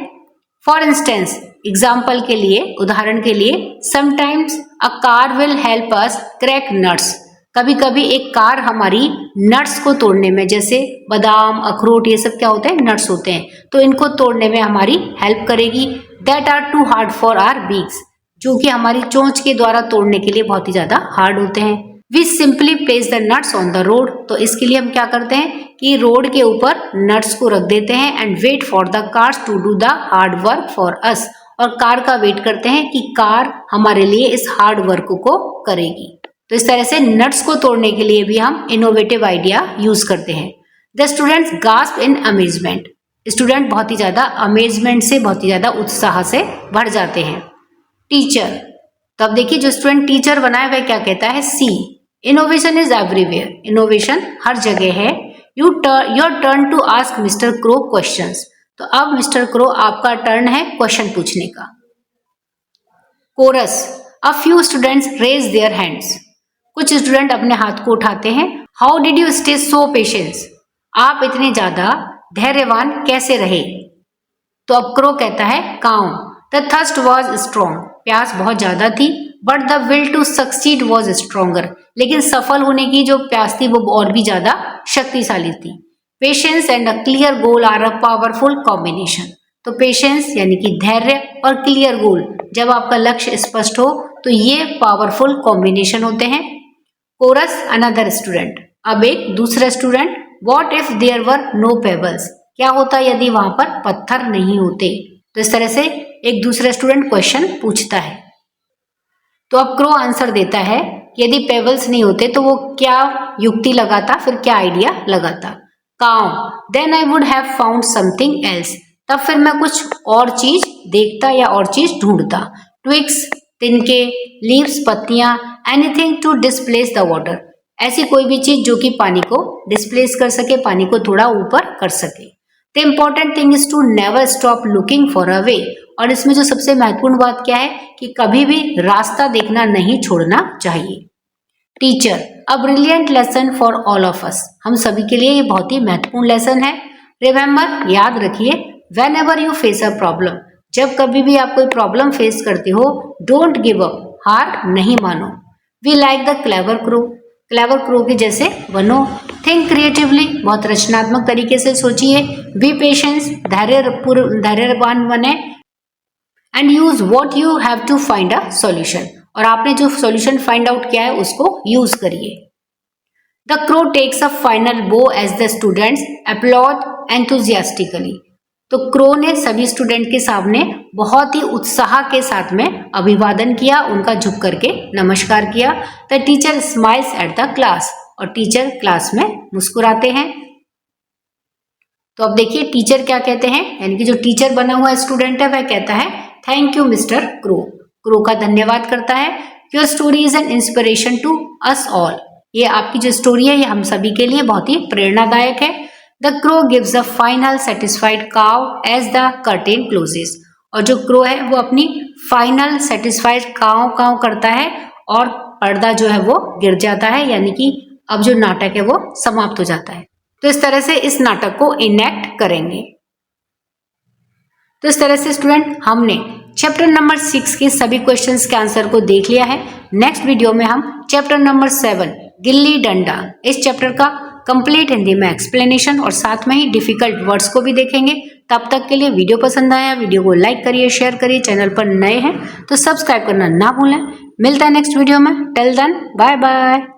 फॉर इंस्टेंस, एग्जाम्पल के लिए, उदाहरण के लिए, sometimes a car will help us crack nuts, कभी कभी एक कार हमारी नट्स को तोड़ने में, जैसे बादाम, अखरोट, ये सब क्या होते हैं, नट्स होते हैं, तो इनको तोड़ने में हमारी हेल्प करेगी। That are too hard for our beaks, जो कि हमारी चोंच के द्वारा तोड़ने के लिए बहुत ही ज्यादा हार्ड होते हैं। We simply place the nuts on the road, तो इसके लिए हम क्या करते हैं कि रोड के ऊपर नट्स को रख देते हैं, and wait for the cars to do the hard work for us, और कार का वेट करते हैं कि कार हमारे लिए इस हार्ड वर्क को करेगी। तो इस तरह से नट्स को तोड़ने के लिए भी हम इनोवेटिव आइडिया यूज करते हैं। The students gasp in amazement, student बहुत ही ज्यादा अमेजमेंट से, बहुत ही ज्यादा उत्साह से भर जाते हैं। टीचर, तो अब देखिए जो स्टूडेंट टीचर बना है वह क्या कहता है, सी, इनोवेशन इज एवरीवेयर, इनोवेशन हर जगह है। Your turn to ask mister crow questions, तो अब मिस्टर क्रो आपका टर्न है क्वेश्चन पूछने का। Chorus, a few students raise their hands, कुछ स्टूडेंट अपने हाथ को उठाते हैं। How did you stay so patience, आप इतने ज्यादा धैर्यवान कैसे रहे। तो अब क्रो कहता है, काम, द थर्स्ट वॉज स्ट्रॉन्ग, प्यास बहुत ज्यादा थी, but the will to succeed was stronger, लेकिन सफल होने की जो प्यास थी वो और भी ज्यादा शक्तिशाली थी। Patience and a clear goal are a powerful combination, तो पेशेंस यानी कि धैर्य और क्लियर गोल, जब आपका लक्ष्य स्पष्ट हो तो ये पावरफुल कॉम्बिनेशन होते हैं। कोरस, अनदर स्टूडेंट, अब एक दूसरा student, what if there were no pebbles, क्या होता यदि वहां पर पत्थर नहीं होते। तो इस तरह से एक दूसरा स्टूडेंट क्वेश्चन पूछता है। तो अब क्रो आंसर देता है, यदि पेबल्स नहीं होते तो वो क्या युक्ति लगाता, फिर क्या आइडिया लगाता। Crow, then I would have found something else, तब फिर मैं कुछ और चीज देखता या और चीज ढूंढता। ट्विक्स, तिनके, लीव्स, पत्तियां, anything to displace the water, ऐसी कोई भी चीज जो कि पानी को डिस्प्लेस कर सके, पानी को थोड़ा ऊपर कर सके। The important thing is to never stop looking for a way. और इसमें जो सबसे महत्वपूर्ण बात क्या है कि कभी भी रास्ता देखना नहीं छोड़ना चाहिए। Teacher, a brilliant lesson for all of us. हम सभी के लिए ये बहुत ही महत्वपूर्ण लेसन है। रिमेंबर, याद रखिए, when ever you face a problem, जब कभी भी आप कोई प्रॉब्लम फेस करते हो, डोंट गिव अप, हार नहीं मानो। Be like the clever crow, clever crow के जैसे बनो। थिंक क्रिएटिवली, बहुत रचनात्मक तरीके से सोचिए। बी पेशेंस, धैर्यवान बने। And use what you have to find a solution, और आपने जो सॉल्यूशन फाइंड आउट किया है उसको यूज करिए। The crow takes a final bow as the students applaud enthusiastically. तो क्रो ने सभी स्टूडेंट के सामने बहुत ही उत्साह के साथ में अभिवादन किया, उनका झुक करके नमस्कार किया। The teacher smiles at the class, और टीचर क्लास में मुस्कुराते हैं। तो अब देखिए टीचर क्या कहते हैं, यानी कि जो टीचर बना हुआ स्टूडेंट है वह कहता है thank you mister crow. Crow का धन्यवाद करता है। Your story is an inspiration to us all. ये आपकी जो स्टोरी है ये हम सभी के लिए बहुत ही प्रेरणादायक है। The crow gives a final satisfied काव एज द कर्टेन क्लोजेस। और जो क्रो है वो अपनी फाइनल सेटिस्फाइड काव काव करता है और पर्दा जो है वो गिर जाता है, यानी कि अब जो नाटक है वो समाप्त हो जाता है। तो इस तरह से इस नाटक को इनेक्ट करेंगे। तो इस तरह से स्टूडेंट हमने चैप्टर नंबर 6 के सभी क्वेश्चंस के आंसर को देख लिया है। नेक्स्ट वीडियो में हम चैप्टर नंबर 7 गिल्ली डंडा, इस चैप्टर का कंप्लीट हिंदी में एक्सप्लेनेशन और साथ में ही डिफिकल्ट वर्ड्स को भी देखेंगे। तब तक के लिए वीडियो पसंद आया वीडियो को लाइक करिए, शेयर करिए, चैनल पर नए हैं तो सब्सक्राइब करना ना भूलें। मिलता है नेक्स्ट वीडियो में, टिल देन बाय बाय।